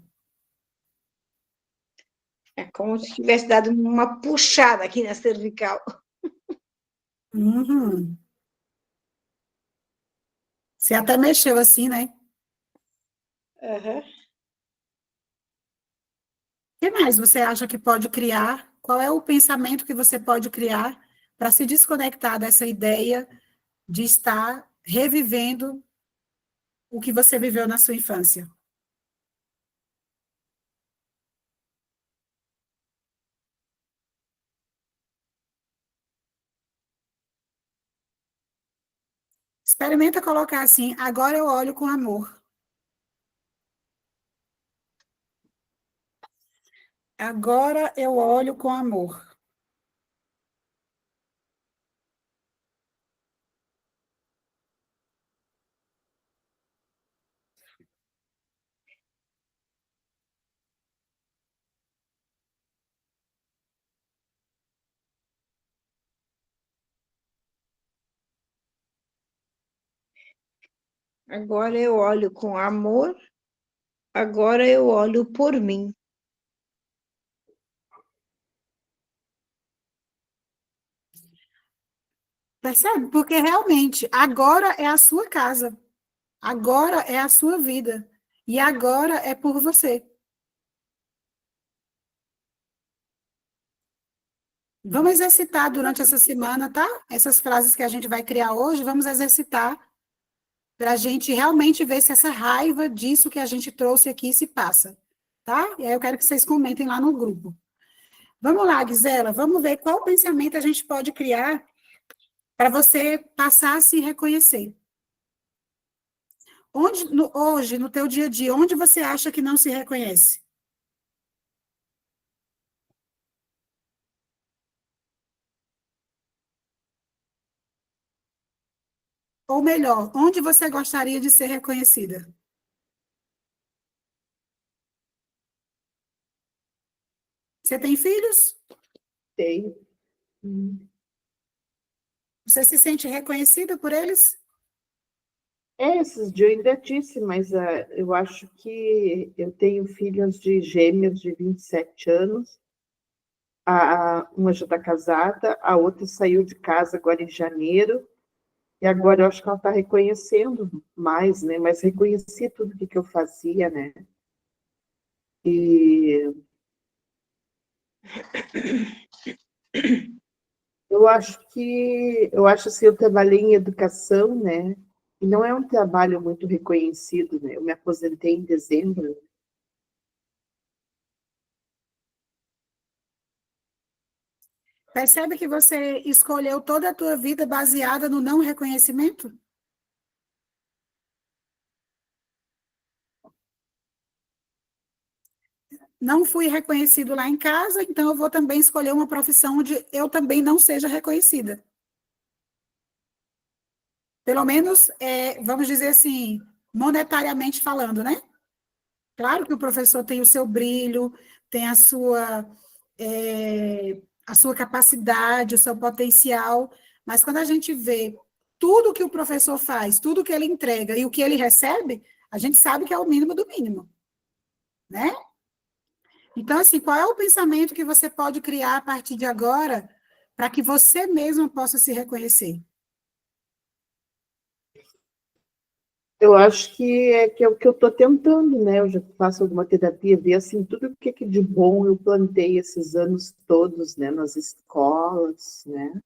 é como se tivesse dado uma puxada aqui na cervical. Uhum. Você até mexeu assim, né? O Uhum. que mais você acha que pode criar? Qual é o pensamento que você pode criar para se desconectar dessa ideia de estar revivendo o que você viveu na sua infância? Experimenta colocar assim, agora eu olho com amor. Agora eu olho com amor. Agora eu olho com amor, agora eu olho por mim. Percebe? Porque realmente agora é a sua casa. Agora é a sua vida. E agora é por você. Vamos exercitar durante essa semana, tá? Essas frases que a gente vai criar hoje, vamos exercitar para a gente realmente ver se essa raiva disso que a gente trouxe aqui se passa, tá? E aí eu quero que vocês comentem lá no grupo. Vamos lá, Gisela, vamos ver qual pensamento a gente pode criar para você passar a se reconhecer. Hoje, no teu dia a dia, onde você acha que não se reconhece? Ou melhor, onde você gostaria de ser reconhecida? Você tem filhos? Tem. Hum. Você se sente reconhecida por eles? Esses dias eu ainda disse, mas eu acho que eu tenho filhas de gêmeos de 27 anos. Uma já está casada, a outra saiu de casa agora em janeiro, e agora eu acho que ela está reconhecendo mais, né? Mas reconhecia tudo o que eu fazia, né? E eu acho assim, eu trabalhei em educação, né? E não é um trabalho muito reconhecido, né? Eu me aposentei em dezembro. Percebe que você escolheu toda a tua vida baseada no não reconhecimento? Não fui reconhecido lá em casa, então eu vou também escolher uma profissão onde eu também não seja reconhecida. Pelo menos, vamos dizer assim, monetariamente falando, né? Claro que o professor tem o seu brilho, tem a sua capacidade, o seu potencial, mas quando a gente vê tudo que o professor faz, tudo que ele entrega e o que ele recebe, a gente sabe que é o mínimo do mínimo. né? Então, assim, qual é o pensamento que você pode criar a partir de agora para que você mesmo possa se reconhecer? Eu acho que é o que eu estou tentando, né? Eu já faço alguma terapia, ver assim, tudo o que de bom eu plantei esses anos todos, né? Nas escolas, né?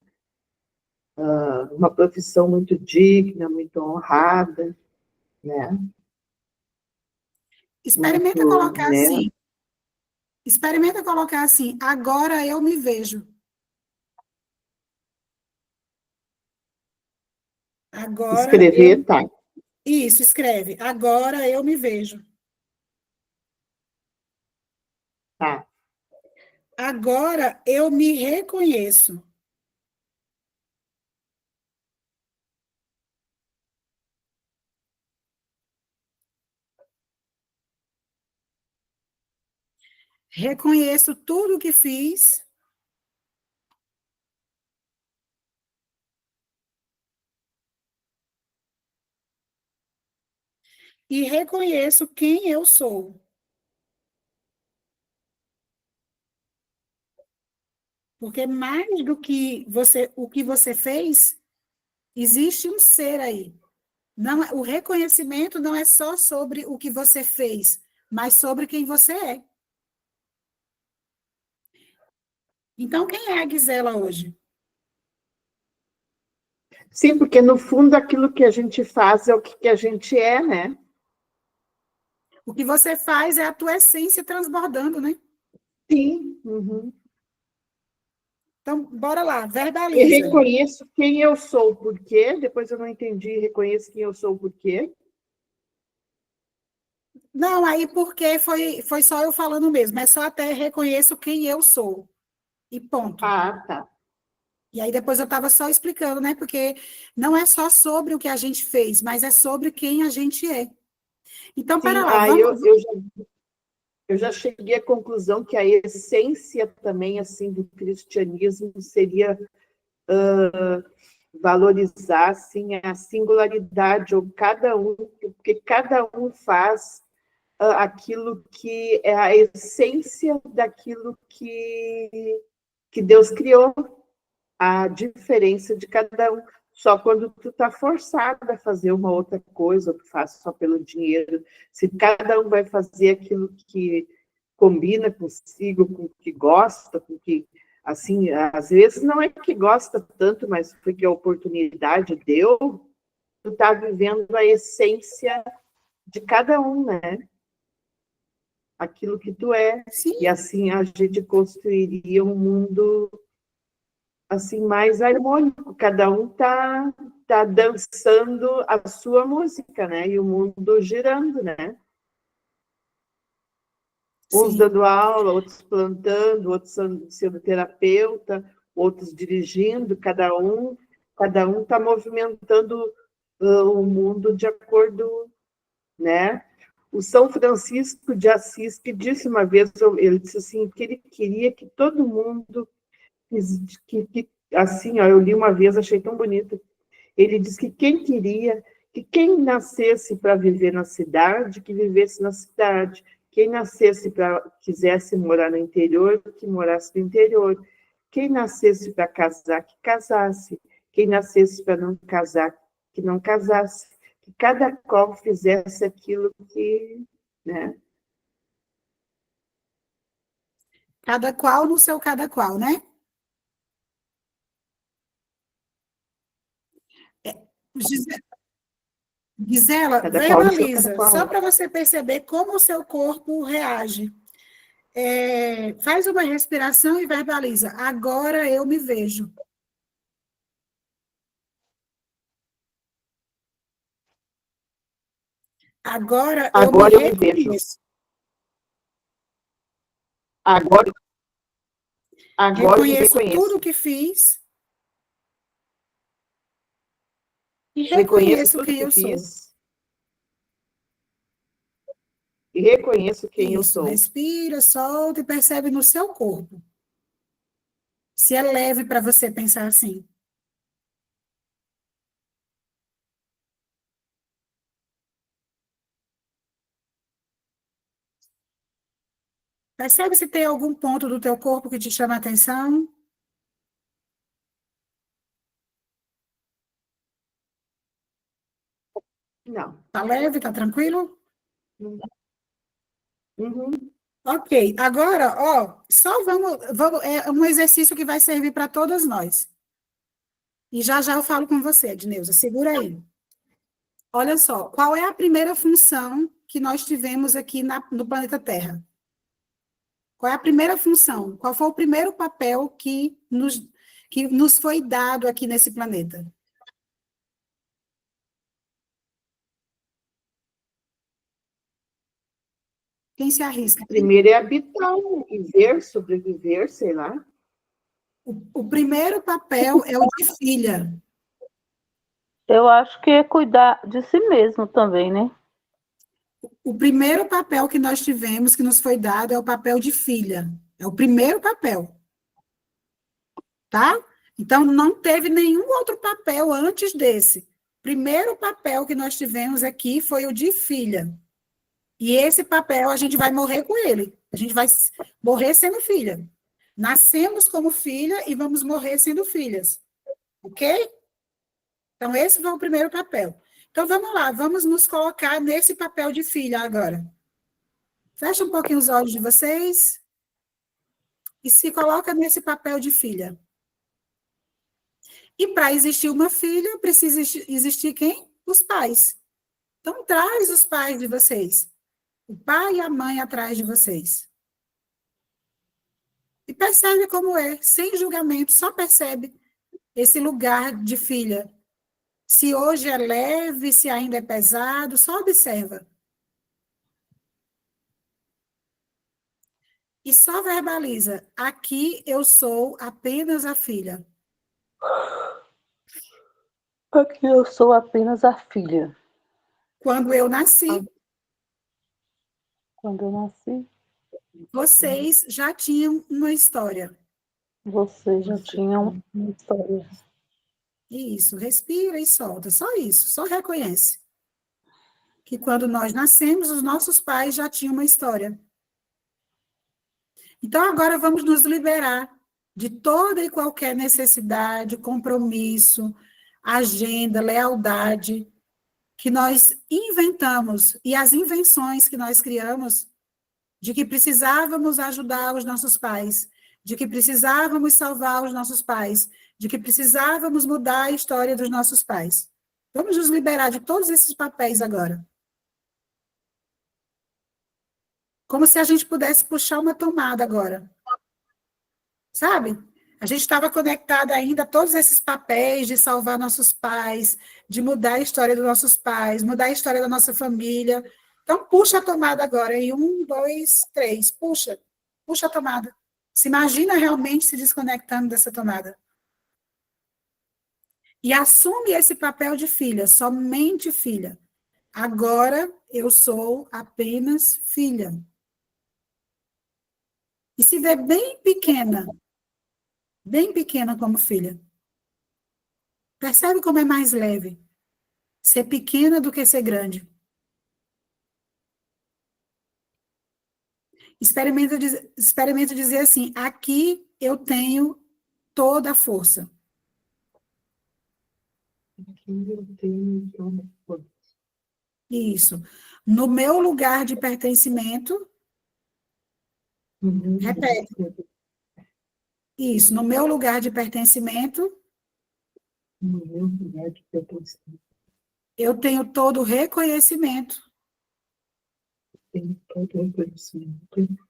Uma profissão muito digna, muito honrada, né? Experimenta Muito, colocar né? assim. Experimenta colocar assim, agora eu me vejo. Agora eu. Escrever, tá, Isso, escreve. Agora eu me vejo. tá. Agora eu me reconheço. Reconheço tudo o que fiz e reconheço quem eu sou. Porque mais do que o que você fez, existe um ser aí. Não, o reconhecimento não é só sobre o que você fez, mas sobre quem você é. Então, quem é a Gisela hoje? Sim, porque no fundo aquilo que a gente faz é o que a gente é, né? O que você faz é a tua essência transbordando, né? Sim. Uhum. Então, bora lá, E verbaliza. reconheço quem eu sou, por quê? Depois eu não entendi, reconheço quem eu sou, por quê? Não, aí porque foi só eu falando mesmo, é só até reconheço quem eu sou. E ponto. Ah, tá. E aí depois eu estava só explicando, né? Porque não é só sobre o que a gente fez, mas é sobre quem a gente é. Então, para Sim, lá, aí vamos. eu já cheguei à conclusão que a essência também, assim, do cristianismo seria valorizar, assim, a singularidade, ou cada um, porque cada um faz aquilo que é a essência daquilo que Deus criou, a diferença de cada um. Só quando tu está forçado a fazer uma outra coisa, ou tu faz só pelo dinheiro, se cada um vai fazer aquilo que combina consigo, com o que gosta, com o que, assim, às vezes não é que gosta tanto, mas porque a oportunidade deu, tu está vivendo a essência de cada um, né? Aquilo que tu é. E Sim, assim a gente construiria um mundo assim mais harmônico, cada um tá dançando a sua música, né? E o mundo girando, né? Uns sim. dando aula, outros plantando, outros sendo terapeuta, outros dirigindo, cada um está movimentando o mundo de acordo, né? O São Francisco de Assis, que disse uma vez, ele disse assim, que ele queria que todo mundo, assim, ó, eu li uma vez, achei tão bonito, ele disse que quem queria, que quem nascesse para viver na cidade, que vivesse na cidade, quem nascesse para, quisesse morar no interior, que morasse no interior, quem nascesse para casar, que casasse, quem nascesse para não casar, que não casasse, que cada qual fizesse aquilo que, né? Cada qual no seu cada qual, né? Gise- Gisela, Cada qual no seu cada verbaliza, só qual. para você perceber como o seu corpo reage. Faz uma respiração e verbaliza. Agora eu me vejo. Agora eu me Agora eu me vejo. reconheço. Agora, agora eu me Reconheço tudo o reconheço. que fiz e Reconheço reconheço tudo quem que eu sou. fiz e reconheço quem eu Isso, sou. respira, solta e percebe no seu corpo. Se é leve para você pensar assim. Percebe se tem algum ponto do teu corpo que te chama a atenção? Não. Tá leve, tá tranquilo? Uhum. Ok, agora, ó, só é um exercício que vai servir para todas nós. E já já eu falo com você, Edneuza, segura aí. Olha só, qual é a primeira função que nós tivemos aqui no planeta Terra? Qual é a primeira função? Qual foi o primeiro papel que nos foi dado aqui nesse planeta? Quem se arrisca? Primeiro é habitar, viver, sobreviver, sei lá. O primeiro papel é o de filha. Eu acho que é cuidar de si mesmo também, né? O primeiro papel que nós tivemos, que nos foi dado, é o papel de filha. É o primeiro papel, tá? Então, não teve nenhum outro papel antes desse. O primeiro papel que nós tivemos aqui foi o de filha. E esse papel a gente vai morrer com ele. A gente vai morrer sendo filha. Nascemos como filha e vamos morrer sendo filhas. Ok? Então, esse foi o primeiro papel. Então, vamos lá, vamos nos colocar nesse papel de filha agora. Fecha um pouquinho os olhos de vocês e se coloca nesse papel de filha. E para existir uma filha, precisa existir quem? Os pais. Então, traz os pais de vocês. O pai e a mãe atrás de vocês. E percebe como é, sem julgamento, só percebe esse lugar de filha. Se hoje é leve, se ainda é pesado, só observa. E só verbaliza: aqui eu sou apenas a filha. Aqui eu sou apenas a filha. Quando eu nasci, Quando eu nasci, vocês já tinham uma história. vocês já tinham uma história. Isso, respira e solta. Só isso, só reconhece. Que quando nós nascemos, os nossos pais já tinham uma história. Então, agora vamos nos liberar de toda e qualquer necessidade, compromisso, agenda, lealdade que nós inventamos e as invenções que nós criamos de que precisávamos ajudar os nossos pais, de que precisávamos salvar os nossos pais, de que precisávamos mudar a história dos nossos pais. Vamos nos liberar de todos esses papéis agora. Como se a gente pudesse puxar uma tomada agora. Sabe? A gente estava conectada ainda a todos esses papéis de salvar nossos pais, de mudar a história dos nossos pais, mudar a história da nossa família. Então, puxa a tomada agora. Em 1, 2, 3. Puxa. Puxa a tomada. Se imagina realmente se desconectando dessa tomada. E assume esse papel de filha, somente filha. Agora eu sou apenas filha. E se vê bem pequena como filha. Percebe como é mais leve ser pequena do que ser grande. Experimenta dizer assim: aqui eu tenho toda a força. Aqui eu tenho toda a força. Isso. No meu lugar de pertencimento, repete. Isso. No meu lugar de pertencimento, No meu lugar de pertencimento, eu tenho todo o reconhecimento tenho todo o reconhecimento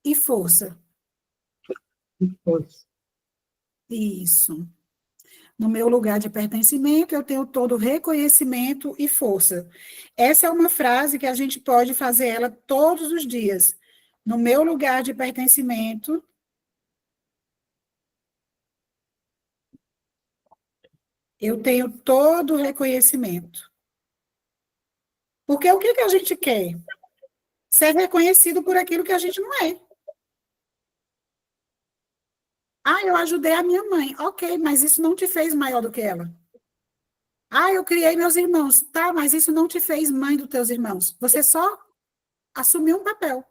e força. e força. Isso. No meu lugar de pertencimento, eu tenho todo o reconhecimento e força. Essa é uma frase que a gente pode fazer ela todos os dias. No meu lugar de pertencimento, eu tenho todo o reconhecimento. Porque o que que a gente quer? Ser reconhecido por aquilo que a gente não é. Ah, eu ajudei a minha mãe. Ok, mas isso não te fez maior do que ela. Ah, eu criei meus irmãos. Tá, mas isso não te fez mãe dos teus irmãos. Você só assumiu um papel.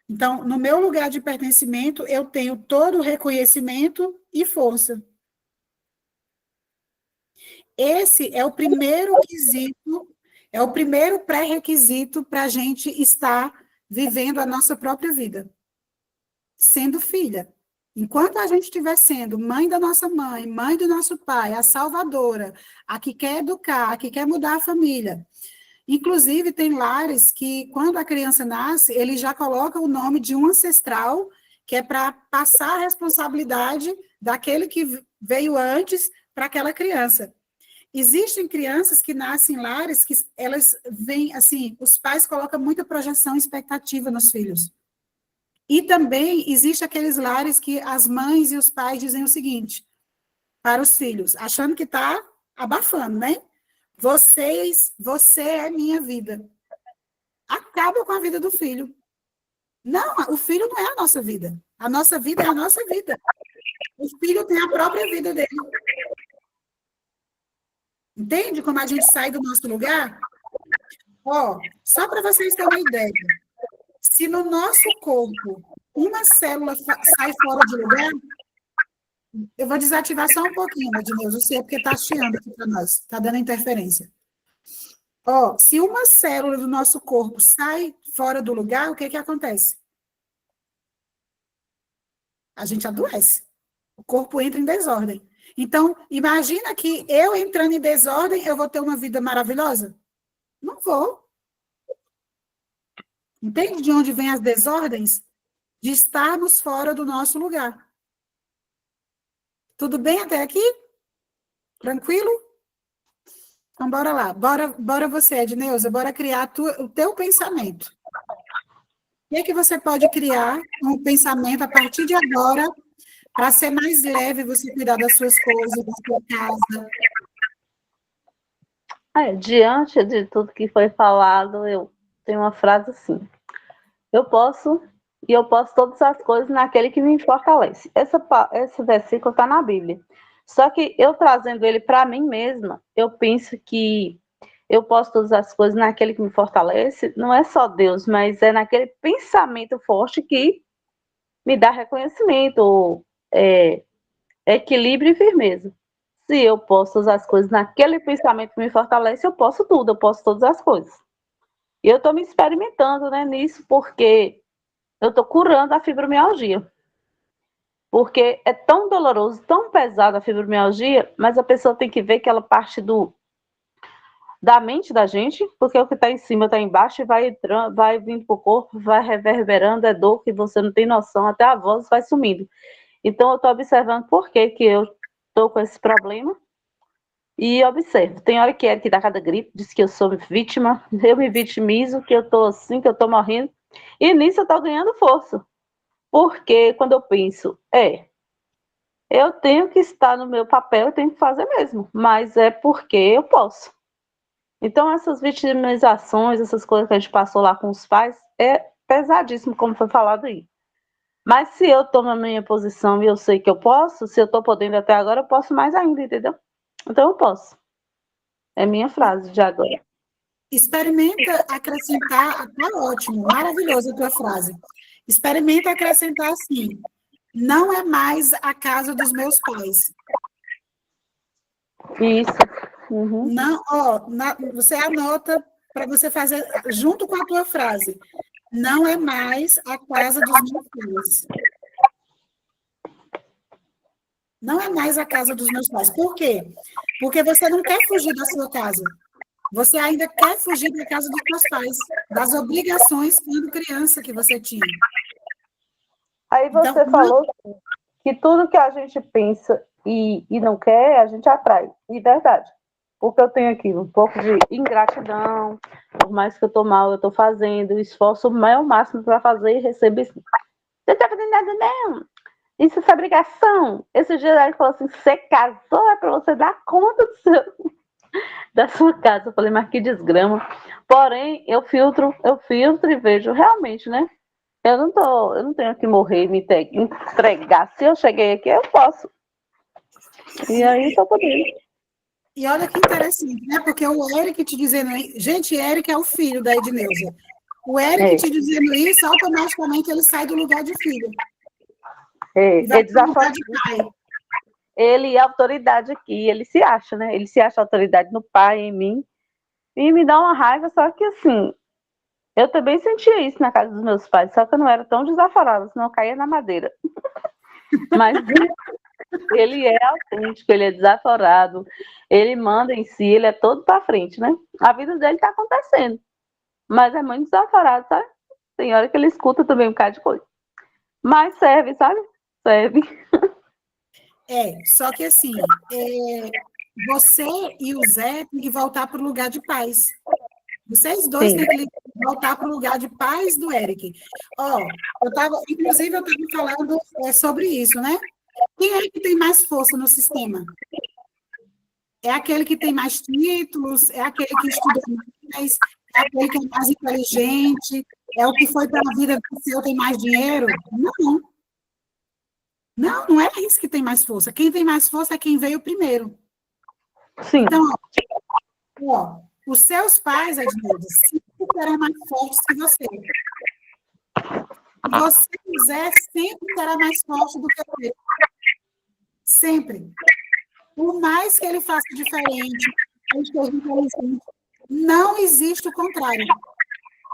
Então, no meu lugar de pertencimento, eu tenho todo o reconhecimento e força. Esse é o primeiro quesito, é o primeiro pré-requisito para a gente estar vivendo a nossa própria vida, sendo filha. Enquanto a gente estiver sendo mãe da nossa mãe, mãe do nosso pai, a salvadora, a que quer educar, a que quer mudar a família. Inclusive, tem lares que, quando a criança nasce, ele já coloca o nome de um ancestral, que é para passar a responsabilidade daquele que veio antes para aquela criança. Existem crianças que nascem em lares que elas vêm, assim, os pais colocam muita projeção e expectativa nos filhos. E também existe aqueles lares que as mães e os pais dizem o seguinte para os filhos, achando que está abafando, né? Você é minha vida. Acaba com a vida do filho. Não, o filho não é a nossa vida. A nossa vida é a nossa vida. O filho tem a própria vida dele. Entende como a gente sai do nosso lugar? Ó, só para vocês terem uma ideia. Se no nosso corpo uma célula sai fora de lugar, eu vou desativar só um pouquinho, Edneuza, eu sei porque está chiando aqui para nós, está dando interferência. Ó, se uma célula do nosso corpo sai fora do lugar, o que que acontece? A gente adoece. O corpo entra em desordem. Então, imagina que eu entrando em desordem, eu vou ter uma vida maravilhosa? Não vou. Entende de onde vêm as desordens? De estarmos fora do nosso lugar. Tudo bem até aqui? Tranquilo? Então, bora lá. Bora você, Edneuza, bora criar o teu pensamento. O que é que você pode criar um pensamento a partir de agora para ser mais leve você cuidar das suas coisas, da sua casa? Diante de tudo que foi falado, eu tenho uma frase assim: eu posso todas as coisas naquele que me fortalece. Esse versículo está na Bíblia. Só que eu trazendo ele para mim mesma, eu penso que eu posso todas as coisas naquele que me fortalece. Não é só Deus, mas é naquele pensamento forte que me dá reconhecimento, equilíbrio e firmeza. Se eu posso todas as coisas naquele pensamento que me fortalece, eu posso tudo, eu posso todas as coisas. E eu estou me experimentando, né, nisso, porque eu estou curando a fibromialgia. Porque é tão doloroso, tão pesado a fibromialgia, mas a pessoa tem que ver que ela parte da mente da gente, porque o que está em cima está embaixo e vai entrando, vai vindo para o corpo, vai reverberando, é dor que você não tem noção, até a voz vai sumindo. Então, eu estou observando por que eu estou com esse problema e observo. Tem hora que Eric dá cada gripe, diz que eu sou vítima, eu me vitimizo, que eu estou assim, que eu estou morrendo, e nisso eu estou ganhando força. Porque quando eu penso, eu tenho que estar no meu papel, eu tenho que fazer mesmo, mas é porque eu posso. Então, essas vitimizações, essas coisas que a gente passou lá com os pais, é pesadíssimo, como foi falado aí. Mas se eu estou na minha posição e eu sei que eu posso, se eu estou podendo até agora, eu posso mais ainda, entendeu? Então, eu posso. É minha frase de agora. Experimenta acrescentar, tá ótimo, maravilhosa a tua frase. Experimenta acrescentar assim, não é mais a casa dos meus pais. Isso. Uhum. Não, você anota para você fazer junto com a tua frase. Não é mais a casa dos meus pais. Não é mais a casa dos meus pais. Por quê? Porque você não quer fugir da sua casa. Você ainda quer fugir da casa dos seus pais, das obrigações quando criança que você tinha. Aí você falou que tudo que a gente pensa e não quer, a gente atrai. E verdade. Porque eu tenho aqui um pouco de ingratidão, por mais que eu estou mal, eu estou fazendo, esforço o meu máximo para fazer e receber isso. Você não está fazendo nada, não. Isso é obrigação. Esse dia ele falou assim, você casou, é para você dar conta da sua casa. Eu falei, mas que desgrama. Porém, eu filtro e vejo realmente, né? Eu não tenho que morrer, me entregar. Se eu cheguei aqui, eu posso. E aí, estou podendo. E olha que interessante, né? Porque o Eric te dizendo aí... Gente, Eric é o filho da Edneuza. O Eric te dizendo isso, automaticamente ele sai do lugar de filho. E vai Ele para o lugar de pai. Ele é autoridade aqui, ele se acha, né? Ele se acha autoridade no pai, em mim. E me dá uma raiva, só que assim, eu também sentia isso na casa dos meus pais, só que eu não era tão desaforada, senão eu caía na madeira. Mas ele é autêntico, ele é desaforado, ele manda em si, ele é todo pra frente, né? A vida dele tá acontecendo, mas é muito desaforado, sabe? Tem hora que ele escuta também um bocado de coisa. Mas serve, sabe? Serve. Só que assim, você e o Zé têm que voltar para o lugar de paz. Vocês dois têm que voltar para o lugar de paz do Eric. Inclusive, eu estava falando sobre isso, né? Quem é que tem mais força no sistema? É aquele que tem mais títulos? É aquele que estuda mais? É aquele que é mais inteligente? É o que foi para a vida venceu, tem mais dinheiro? Não. Não é isso que tem mais força. Quem tem mais força é quem veio primeiro. Sim. Então, os seus pais, Ednildo, sempre serão mais fortes que você. Você, Zé, sempre será mais forte do que ele. Sempre. Por mais que ele faça diferente, ele esteja inteligente, não existe o contrário.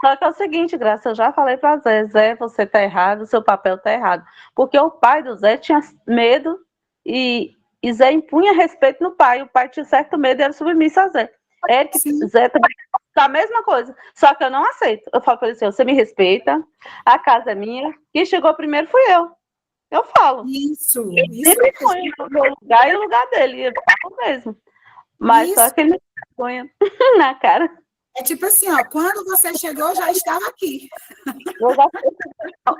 Só que é o seguinte, Graça, eu já falei para Zé, Zé, você tá errado, seu papel tá errado. Porque o pai do Zé tinha medo e Zé impunha respeito no pai. O pai tinha certo medo e era submisso a Zé. Eric, Zé também tá a mesma coisa. Só que eu não aceito. Eu falo para ele assim, você me respeita, a casa é minha, quem chegou primeiro fui eu. Eu falo. Isso. Sempre põe o meu lugar e o lugar dele. Eu falo mesmo. Mas só que ele me põe na cara. É tipo assim, quando você chegou, já estava aqui.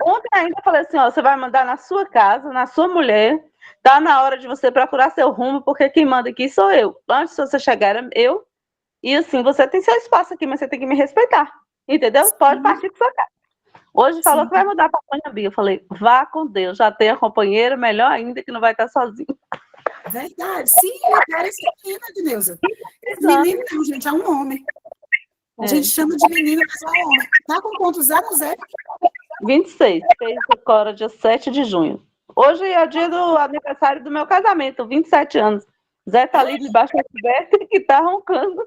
Ontem ainda eu falei assim, você vai mandar na sua casa, na sua mulher, tá na hora de você procurar seu rumo, porque quem manda aqui sou eu. Antes de você chegar, era eu, e assim, você tem seu espaço aqui, mas você tem que me respeitar, entendeu? Sim. Pode partir para sua casa. Hoje falou que vai mudar para a Panhambi. Eu falei, vá com Deus, já tem a companheira, melhor ainda que não vai estar sozinho. Verdade, sim, ele parece menina, Edneuza. Esse menino não, gente, é um homem. A gente chama de menino, mas é homem. Tá com quantos anos, Zé? 26. Fez agora dia 7 de junho. Hoje é o dia do aniversário do meu casamento, 27 anos. Zé tá ali debaixo da coberta e tá roncando.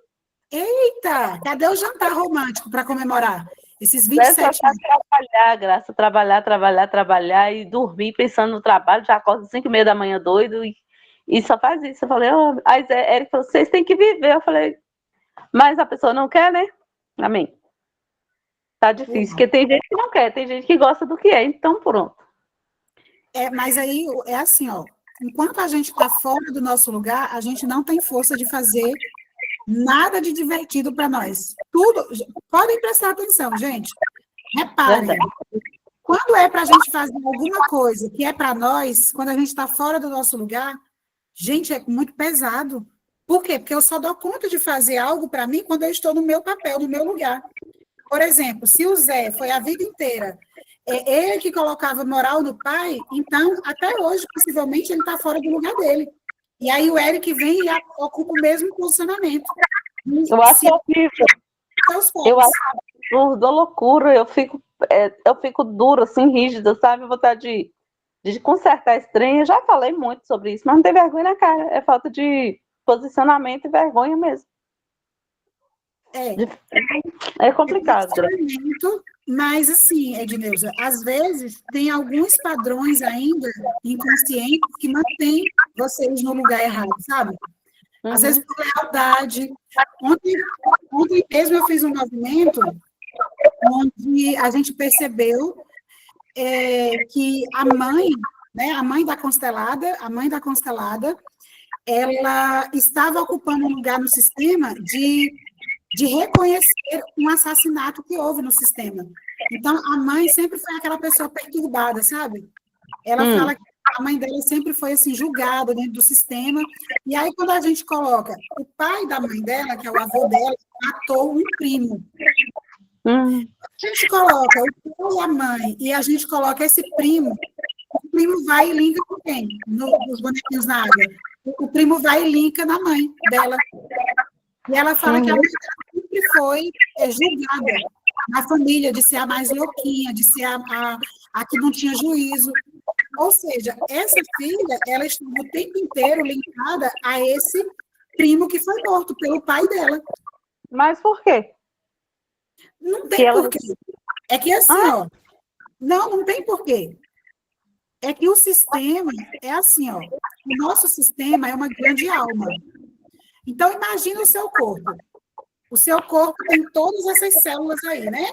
Eita! Cadê o jantar romântico para comemorar esses 27 anos? Trabalhar, Graça, trabalhar e dormir pensando no trabalho. Já acorda às 5h30 da manhã doido e só faz isso. Eu falei, aí Zé, Eric falou, vocês têm que viver. Eu falei, mas a pessoa não quer, né? Amém. Tá difícil, porque tem gente que não quer, tem gente que gosta do que é, então pronto. Mas aí é assim, enquanto a gente está fora do nosso lugar, a gente não tem força de fazer nada de divertido para nós. Tudo, podem prestar atenção, gente. Reparem, quando é para a gente fazer alguma coisa que é para nós, quando a gente está fora do nosso lugar, gente, é muito pesado. Por quê? Porque eu só dou conta de fazer algo para mim quando eu estou no meu papel, no meu lugar. Por exemplo, se o Zé foi a vida inteira ele que colocava moral no pai, então, até hoje, possivelmente, ele está fora do lugar dele. E aí o Eric vem e ocupa o mesmo posicionamento. Eu acho horrível. Eu acho absurdo, loucura. Eu fico dura, assim, rígida, sabe? Vontade de consertar esse trem. Eu já falei muito sobre isso, mas não tem vergonha na cara. É falta de posicionamento e vergonha mesmo. É complicado. Mas, assim, Edneuza, às vezes tem alguns padrões ainda inconscientes que mantêm vocês no lugar errado, sabe? Às vezes por lealdade. Ontem mesmo eu fiz um movimento onde a gente percebeu que a mãe, né, a mãe da Constelada, ela estava ocupando um lugar no sistema de reconhecer um assassinato que houve no sistema. Então, a mãe sempre foi aquela pessoa perturbada, sabe? Ela fala que a mãe dela sempre foi, assim, julgada dentro do sistema. E aí, quando a gente coloca o pai da mãe dela, que é o avô dela, matou um primo. A gente coloca o pai e a mãe, e a gente coloca esse primo, o primo vai e linka com quem? Nos bonequinhos na água. O primo vai e linka na mãe dela. E ela fala que a mãe dela sempre foi julgada na família, de ser a mais louquinha, de ser a que não tinha juízo. Ou seja, essa filha, ela estava o tempo inteiro linkada a esse primo que foi morto pelo pai dela. Mas por quê? Não Que tem ela... porquê. É que assim, ó, não tem porquê. É que o sistema é assim, ó, o nosso sistema é uma grande alma. Então, imagina o seu corpo. O seu corpo tem todas essas células aí, né?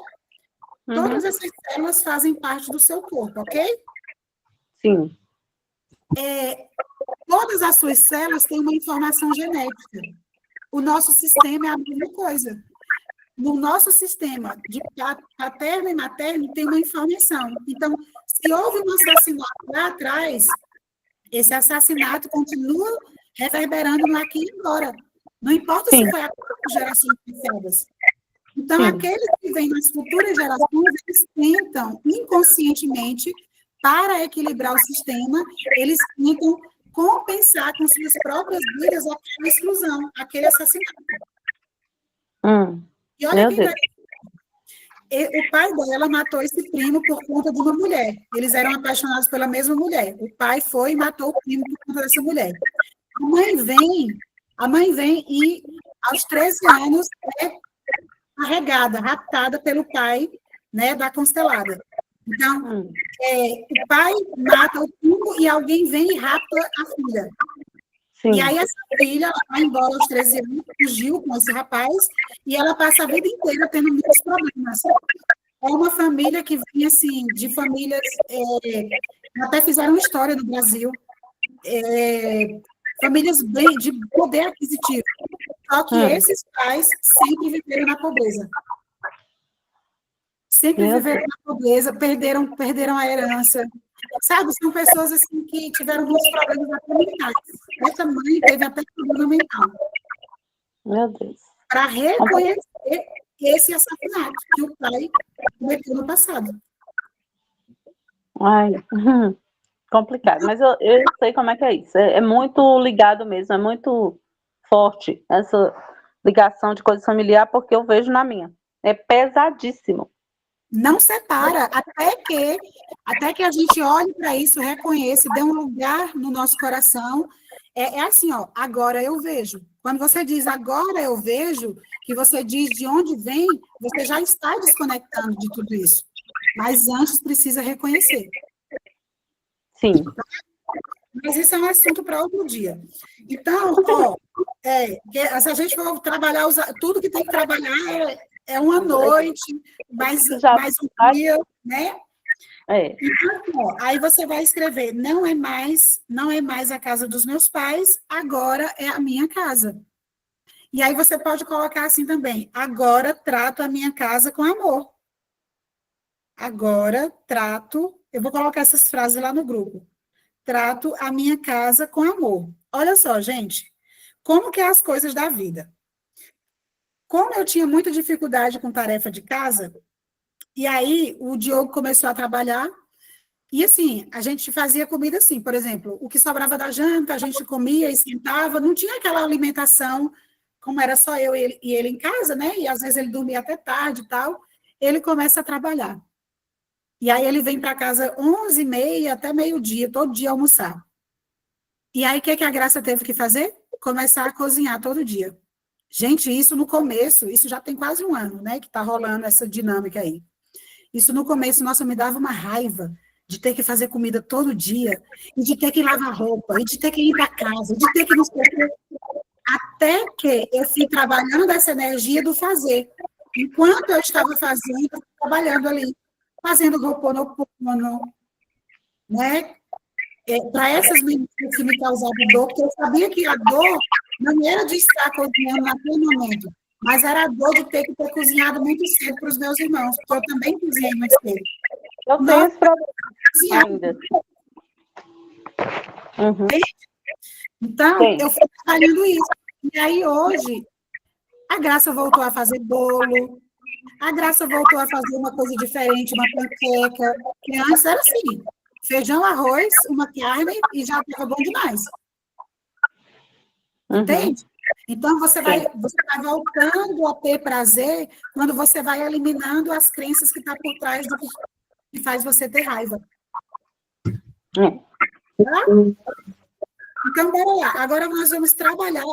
Todas essas células fazem parte do seu corpo, ok? Sim. Todas as suas células têm uma informação genética. O nosso sistema é a mesma coisa. No nosso sistema de paterno e materno tem uma informação. Então, se houve um assassinato lá atrás, esse assassinato continua reverberando no aqui e agora. Não importa se foi há quantas gerações passadas. Então, aqueles que vêm nas futuras gerações, eles tentam, inconscientemente, para equilibrar o sistema, eles tentam compensar com suas próprias vidas aquela exclusão, aquele assassinato. E olha que o pai dela matou esse primo por conta de uma mulher. Eles eram apaixonados pela mesma mulher. O pai foi e matou o primo por conta dessa mulher. A mãe vem e, aos 13 anos, é carregada, raptada pelo pai, né, da constelada. Então, o pai mata o primo e alguém vem e rapta a filha. Sim. E aí essa filha, ela vai embora aos 13 anos, fugiu com esse rapaz, e ela passa a vida inteira tendo muitos problemas. É uma família que vem, assim, de famílias... até fizeram história no Brasil. Famílias bem de poder aquisitivo. Só que esses pais sempre viveram na pobreza. Sempre viveram na pobreza, perderam a herança. Sabe, são pessoas assim que tiveram muitos problemas até mentais. Essa mãe teve até problema mental. Meu Deus. Para reconhecer esse assassinato que o pai cometeu no passado. Ai, complicado. Mas eu sei como é que é isso. É muito ligado mesmo, é muito forte essa ligação de coisa familiar, porque eu vejo na minha. É pesadíssimo. Não separa, até que a gente olhe para isso, reconheça, dê um lugar no nosso coração. É assim, ó, agora eu vejo. Quando você diz agora eu vejo, que você diz de onde vem, você já está desconectando de tudo isso. Mas antes precisa reconhecer. Sim. Mas isso é um assunto para outro dia. Então, ó, se a gente for trabalhar, tudo que tem que trabalhar é uma noite, mais um dia, né? Então, ó, aí você vai escrever, não é mais a casa dos meus pais, agora é a minha casa. E aí você pode colocar assim também, agora trato a minha casa com amor. Agora trato, eu vou colocar essas frases lá no grupo. Trato a minha casa com amor. Olha só, gente, como que é as coisas da vida. Como eu tinha muita dificuldade com tarefa de casa, e aí o Diogo começou a trabalhar, e assim, a gente fazia comida assim, por exemplo, o que sobrava da janta, a gente comia, esquentava, não tinha aquela alimentação, como era só eu e ele em casa, né? E às vezes ele dormia até tarde e tal, ele começa a trabalhar. E aí ele vem para casa 11h30 até meio-dia, todo dia almoçar. E aí o que a Graça teve que fazer? Começar a cozinhar todo dia. Gente, isso no começo, isso já tem quase um ano, né, que está rolando essa dinâmica aí. Isso no começo, nossa, me dava uma raiva de ter que fazer comida todo dia, e de ter que lavar roupa, e de ter que ir para casa, de ter que não sei o quê. Até que eu fui trabalhando dessa energia do fazer. Enquanto eu estava fazendo, eu estava trabalhando ali, fazendo Ho'oponopono, né? Para essas meninas que me causavam dor, porque eu sabia que a dor não era de estar cozinhando naquele momento, mas era a dor de ter que ter cozinhado muito cedo para os meus irmãos, porque eu também cozinhei muito cedo. Eu tenho esse problema ainda. Então, eu fui trabalhando isso. E aí, hoje, a Graça voltou a fazer bolo, a Graça voltou a fazer uma coisa diferente, uma panqueca, que antes era assim, feijão, arroz, uma carne e já estava bom demais. Entende? Então, você vai voltando a ter prazer quando você vai eliminando as crenças que estão por trás do que faz você ter raiva. Tá? Então, bora lá. Agora nós vamos trabalhar.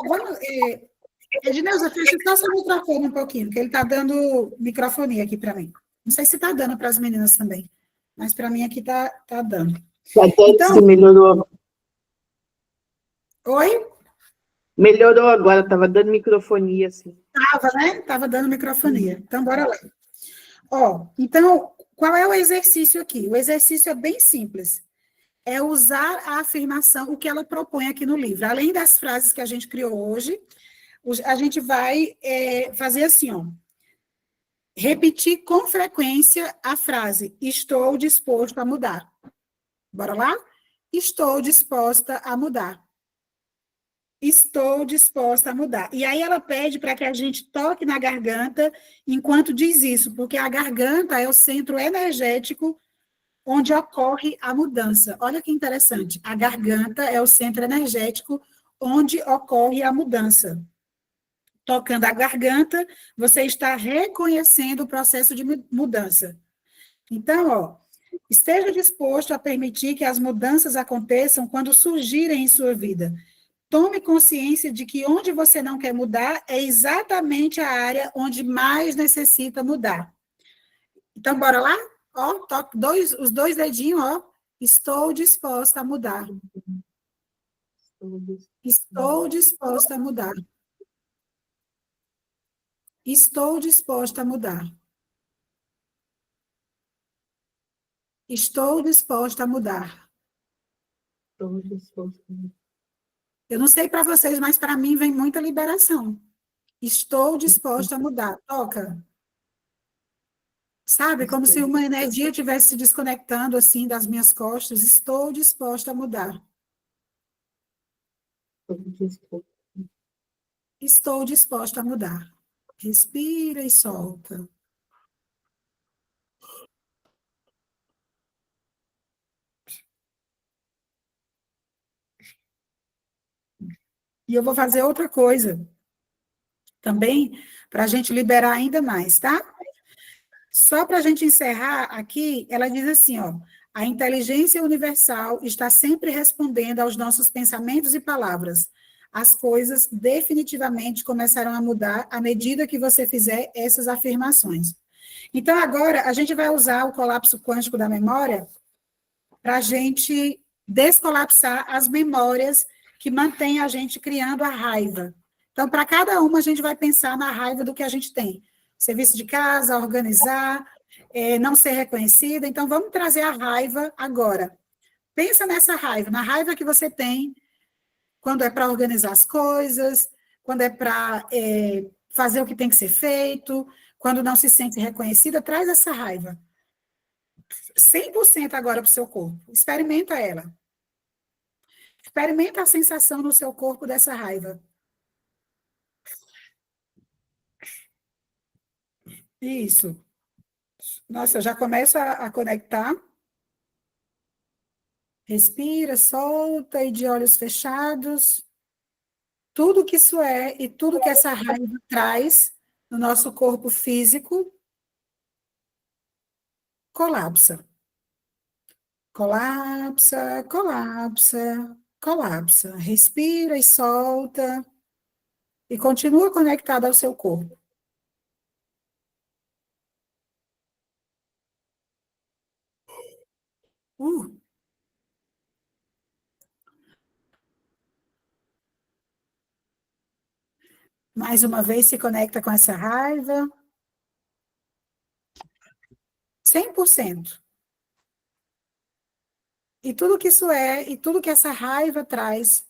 Edneuza, fecha só seu microfone um pouquinho, que ele está dando microfonia aqui para mim. Não sei se está dando para as meninas também, mas para mim aqui está dando. Então, melhorou. Oi? Melhorou agora, estava dando microfonia, assim. Estava, né? Estava dando microfonia. Então, bora lá. Então, qual é o exercício aqui? O exercício é bem simples. É usar a afirmação, o que ela propõe aqui no livro. Além das frases que a gente criou hoje, a gente vai fazer assim, ó. Repetir com frequência a frase, estou disposto a mudar. Bora lá? Estou disposta a mudar. Estou disposta a mudar. E aí ela pede para que a gente toque na garganta enquanto diz isso, porque a garganta é o centro energético onde ocorre a mudança. Olha que interessante. A garganta é o centro energético onde ocorre a mudança. Tocando a garganta, você está reconhecendo o processo de mudança. Então, esteja disposto a permitir que as mudanças aconteçam quando surgirem em sua vida. Tome consciência de que onde você não quer mudar é exatamente a área onde mais necessita mudar. Então, bora lá? Toque os dois dedinhos, Estou disposta a mudar. Estou disposta a mudar. Estou disposta a mudar. Estou disposta a mudar. Eu não sei para vocês, mas para mim vem muita liberação. Estou disposta a mudar. Toca. Sabe, como se uma energia estivesse se desconectando assim das minhas costas. Estou disposta a mudar. Estou disposta a mudar. Respira e solta. E eu vou fazer outra coisa também, para a gente liberar ainda mais, tá? Só para a gente encerrar aqui, ela diz assim, a inteligência universal está sempre respondendo aos nossos pensamentos e palavras. As coisas definitivamente começarão a mudar à medida que você fizer essas afirmações. Então, agora, a gente vai usar o colapso quântico da memória para a gente descolapsar as memórias que mantêm a gente criando a raiva. Então, para cada uma, a gente vai pensar na raiva do que a gente tem. Serviço de casa, organizar, não ser reconhecida. Então, vamos trazer a raiva agora. Pensa nessa raiva, na raiva que você tem quando é para organizar as coisas, quando é para fazer o que tem que ser feito, quando não se sente reconhecida, traz essa raiva. 100% agora para o seu corpo. Experimenta ela. Experimenta a sensação no seu corpo dessa raiva. Isso. Nossa, já começa a conectar. Respira, solta e de olhos fechados. Tudo que isso é e tudo que essa raiva traz no nosso corpo físico colapsa. Colapsa, colapsa, colapsa. Respira e solta. E continua conectado ao seu corpo. Mais uma vez, se conecta com essa raiva. 100%. E tudo que isso é, e tudo que essa raiva traz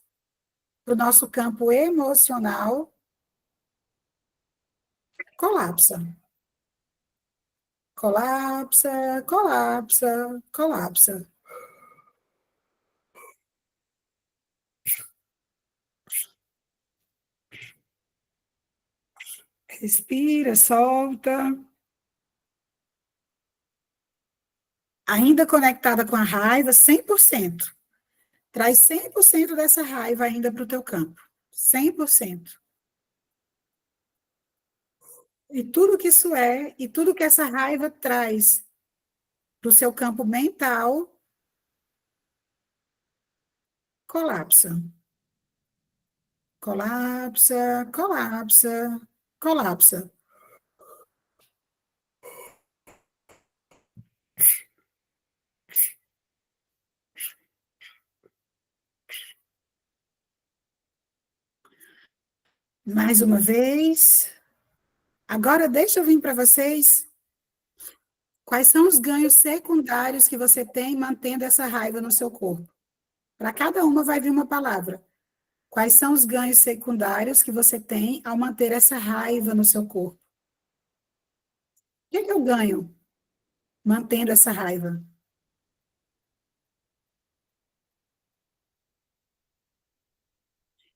para o nosso campo emocional, colapsa. Colapsa, colapsa, colapsa. Respira, solta. Ainda conectada com a raiva, 100%. Traz 100% dessa raiva ainda para o teu campo. 100%. E tudo que isso é, e tudo que essa raiva traz para o seu campo mental, colapsa. Colapsa, colapsa, colapsa. Mais uma vez. Agora, deixa eu vir para vocês. Quais são os ganhos secundários que você tem mantendo essa raiva no seu corpo? Para cada uma vai vir uma palavra. Quais são os ganhos secundários que você tem ao manter essa raiva no seu corpo? O que é que eu ganho mantendo essa raiva?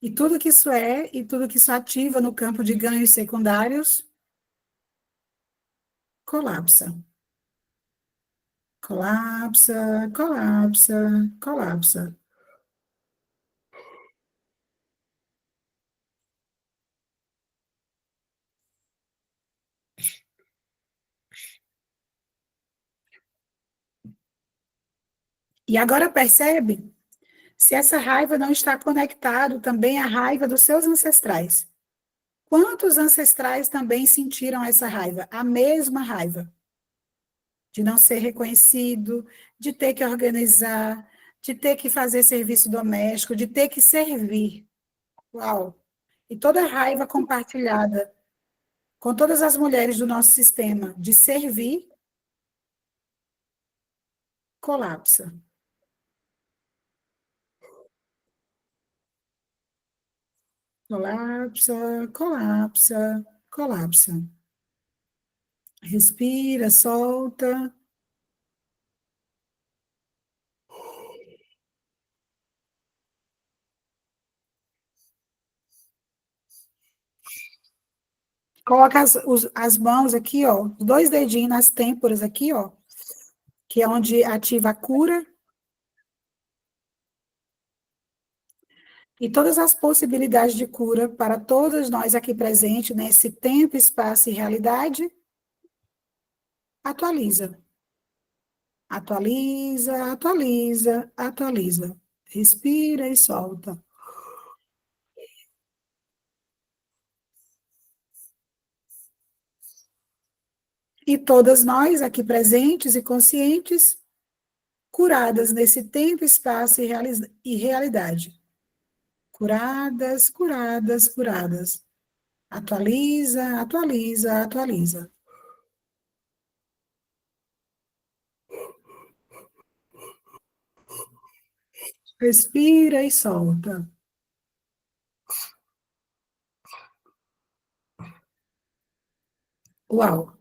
E tudo que isso é, e tudo que isso ativa no campo de ganhos secundários, colapsa. Colapsa, colapsa, colapsa. E agora percebe se essa raiva não está conectada também à raiva dos seus ancestrais. Quantos ancestrais também sentiram essa raiva? A mesma raiva. De não ser reconhecido, de ter que organizar, de ter que fazer serviço doméstico, de ter que servir. Uau! E toda a raiva compartilhada com todas as mulheres do nosso sistema de servir, colapsa. Colapsa, colapsa, colapsa. Respira, solta. Coloca as mãos aqui, ó, os dois dedinhos nas têmporas aqui, ó, que é onde ativa a cura. E todas as possibilidades de cura para todos nós aqui presentes, nesse tempo, espaço e realidade, atualiza. Atualiza, atualiza, atualiza. Respira e solta. E todas nós aqui presentes e conscientes, curadas nesse tempo, espaço e realidade. Curadas, curadas, curadas. Atualiza, atualiza, atualiza. Respira e solta. Uau!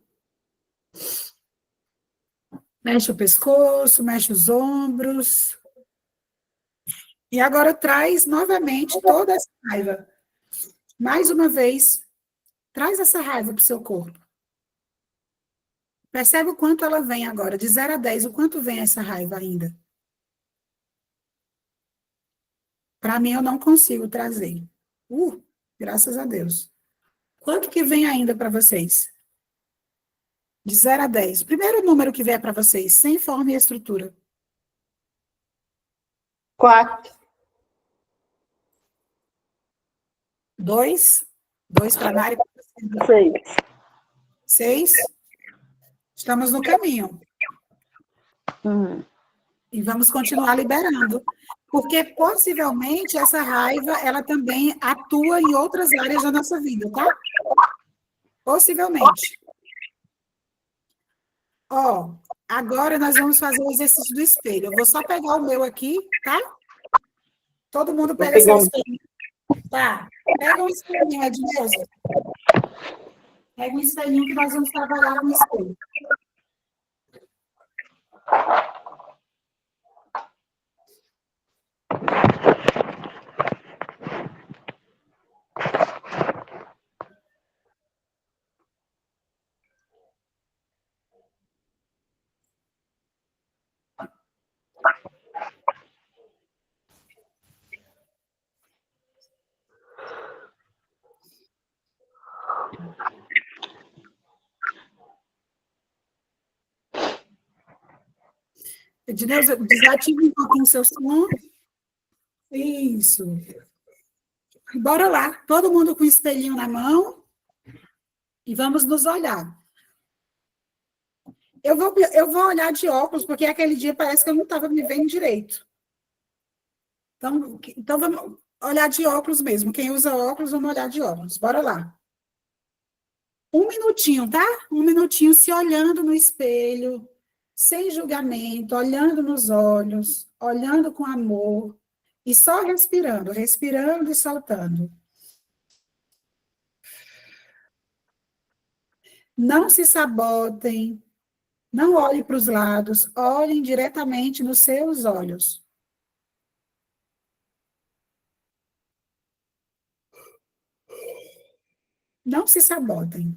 Mexe o pescoço, mexe os ombros. E agora traz novamente toda essa raiva. Mais uma vez, traz essa raiva para o seu corpo. Percebe o quanto ela vem agora, de 0 a 10, o quanto vem essa raiva ainda. Para mim, eu não consigo trazer. Graças a Deus. Quanto que vem ainda para vocês? De 0 a 10. O primeiro número que vier para vocês, sem forma e estrutura. 4. 2. 2 para a Mari. 6. 6. Estamos no caminho. E vamos continuar liberando. Porque, possivelmente, essa raiva, ela também atua em outras áreas da nossa vida, tá? Possivelmente. Ó, agora nós vamos fazer o exercício do espelho. Eu vou só pegar o meu aqui, tá? Todo mundo pega seu espelho. Tá. Pega um espelhinho, Edmilson. Pega um espelhinho que nós vamos trabalhar com o espelho. Edneuza, desativa um pouquinho seu som. Isso. Bora lá, todo mundo com o espelhinho na mão e vamos nos olhar. Eu vou olhar de óculos, porque aquele dia parece que eu não estava me vendo direito. Então, vamos olhar de óculos mesmo. Quem usa óculos, vamos olhar de óculos. Bora lá. 1 minutinho, tá? 1 minutinho se olhando no espelho, sem julgamento, olhando nos olhos, olhando com amor e só respirando, respirando e soltando. Não se sabotem, não olhem para os lados, olhem diretamente nos seus olhos. Não se sabotem.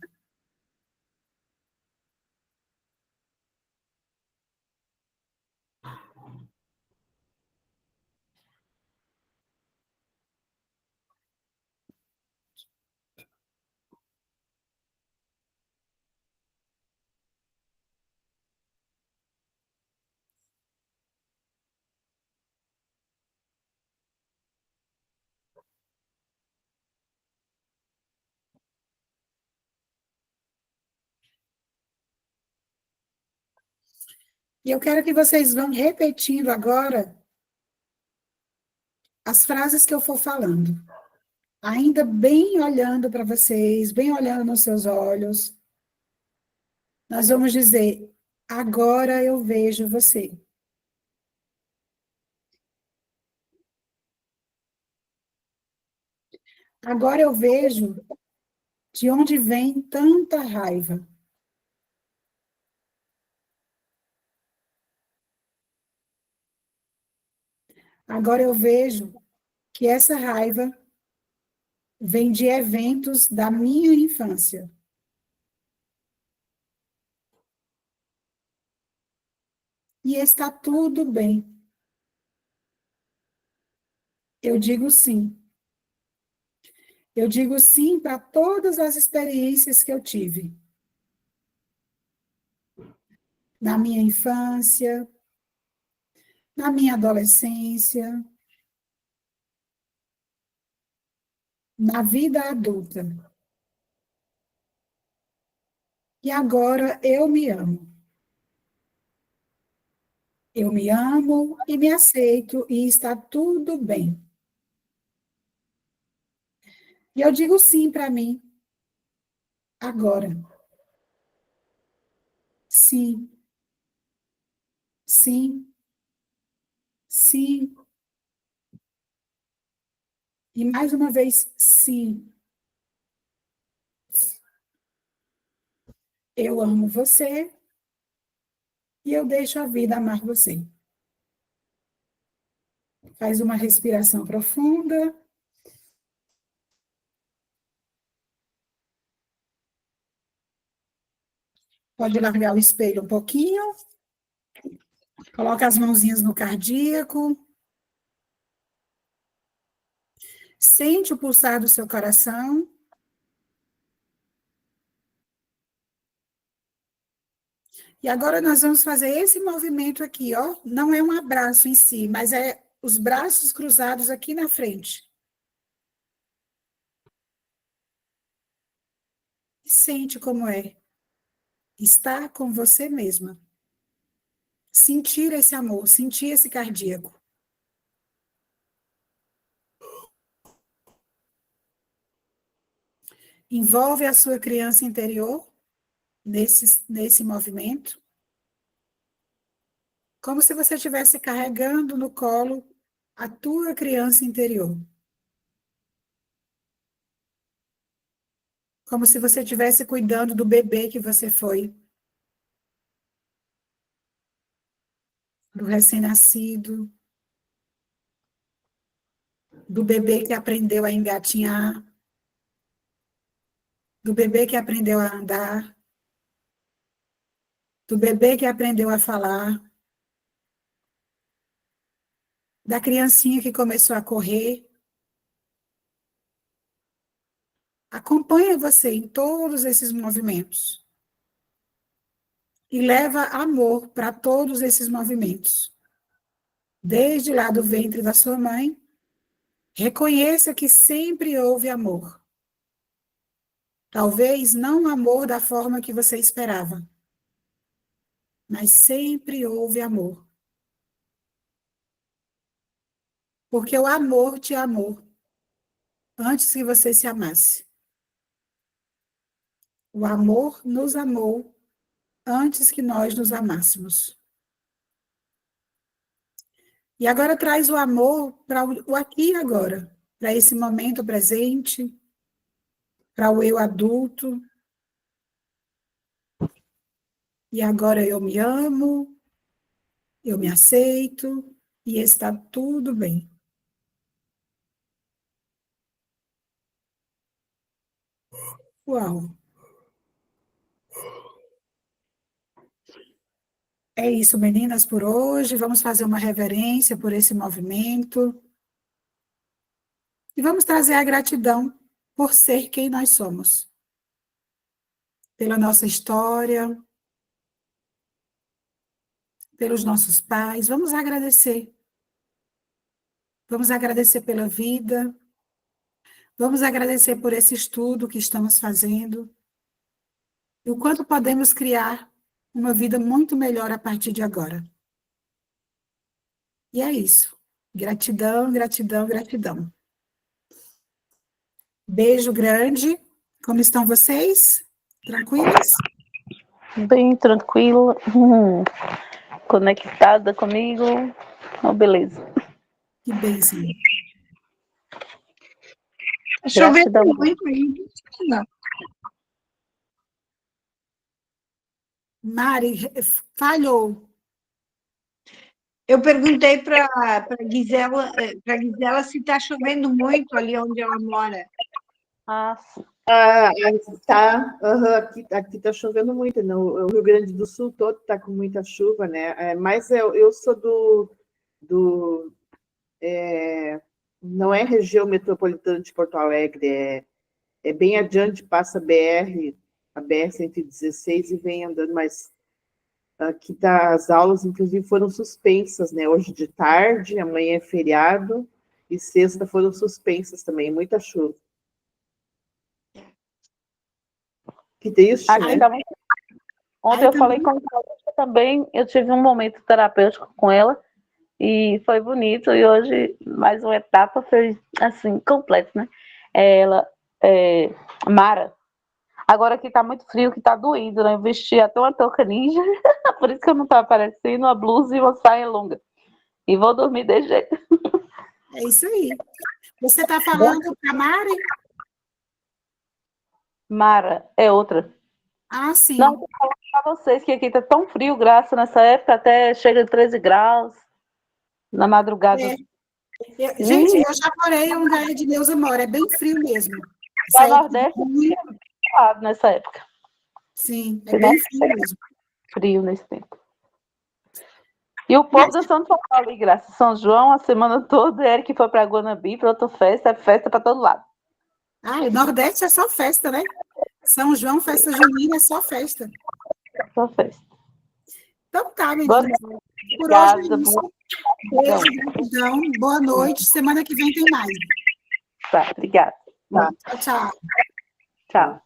E eu quero que vocês vão repetindo agora as frases que eu for falando. Ainda bem olhando para vocês, bem olhando nos seus olhos. Nós vamos dizer: agora eu vejo você. Agora eu vejo de onde vem tanta raiva. Agora eu vejo que essa raiva vem de eventos da minha infância. E está tudo bem. Eu digo sim. Eu digo sim para todas as experiências que eu tive. Na minha infância, na minha adolescência, na vida adulta. E agora eu me amo. Eu me amo e me aceito e está tudo bem. E eu digo sim para mim, agora. Sim, sim, sim. E mais uma vez, sim. Eu amo você e eu deixo a vida amar você. Faz uma respiração profunda. Pode largar o espelho um pouquinho. Coloca as mãozinhas no cardíaco. Sente o pulsar do seu coração. E agora nós vamos fazer esse movimento aqui, ó. Não é um abraço em si, mas é os braços cruzados aqui na frente. E sente como é estar com você mesma. Sentir esse amor, sentir esse cardíaco. Envolve a sua criança interior nesse movimento. Como se você estivesse carregando no colo a tua criança interior. Como se você estivesse cuidando do bebê que você foi. Do recém-nascido. Do bebê que aprendeu a engatinhar. Do bebê que aprendeu a andar. Do bebê que aprendeu a falar. Da criancinha que começou a correr. Acompanha você em todos esses movimentos. e leva amor para todos esses movimentos. Desde lá do ventre da sua mãe, reconheça que sempre houve amor. Talvez não amor da forma que você esperava, mas sempre houve amor. Porque o amor te amou antes que você se amasse. O amor nos amou antes que nós nos amássemos. E agora traz o amor para o aqui e agora, para esse momento presente, para o eu adulto. E agora eu me amo, eu me aceito e está tudo bem. Uau! É isso, meninas, por hoje. Vamos fazer uma reverência por esse movimento. E vamos trazer a gratidão por ser quem nós somos. Pela nossa história, pelos nossos pais. Vamos agradecer. Vamos agradecer pela vida. Vamos agradecer por esse estudo que estamos fazendo. E o quanto podemos criar uma vida muito melhor a partir de agora. E é isso. Gratidão, gratidão, gratidão. Beijo grande. Como estão vocês? Tranquilas? Bem tranquila. Conectada comigo. Oh, beleza. Que bênção. Tá chovendo Gratidão. muito aí. Não. Mari, falhou. Eu perguntei para Gisela se está chovendo muito ali onde ela mora. Ah, sim. Tá, aqui tá chovendo muito, o Rio Grande do Sul todo tá com muita chuva, né? Mas eu sou não é região metropolitana de Porto Alegre, é bem adiante, passa a BR-116 e vem andando, mas aqui as aulas, inclusive, foram suspensas, né? Hoje de tarde, amanhã é feriado, e sexta foram suspensas também, muita chuva. Que triste, né? Ontem eu falei com ela também, eu tive um momento terapêutico com ela, e foi bonito, e hoje mais uma etapa foi, assim, completa, né? Ela, Mara, agora que tá muito frio, que tá doído, né? Eu vesti até uma touca ninja, por isso que eu não tô aparecendo, uma blusa e uma saia longa. E vou dormir desse jeito. É isso aí. Você está falando para Mari? Mara, é outra. Ah, sim. Não, vou falar para vocês que aqui tá tão frio, graça, nessa época até chega de 13 graus na madrugada. Gente, eu já morei onde a Edneuza mora, é bem frio mesmo. Lá no Nordeste é bem gelado nessa época. Sim, é bem frio mesmo. Frio nesse tempo. E o povo da São Paulo ali, graça. São João, a semana toda, Eric foi para Guanabi, para outra festa, é festa para todo lado. Ah, o Nordeste é só festa, né? São João, festa junina, é só festa. Só festa. Então tá, meninas. Por hoje é isso. Beijo, gratidão. Boa noite. Semana que vem tem mais. Tá, obrigada. Tá. Tchau, tchau. Tchau.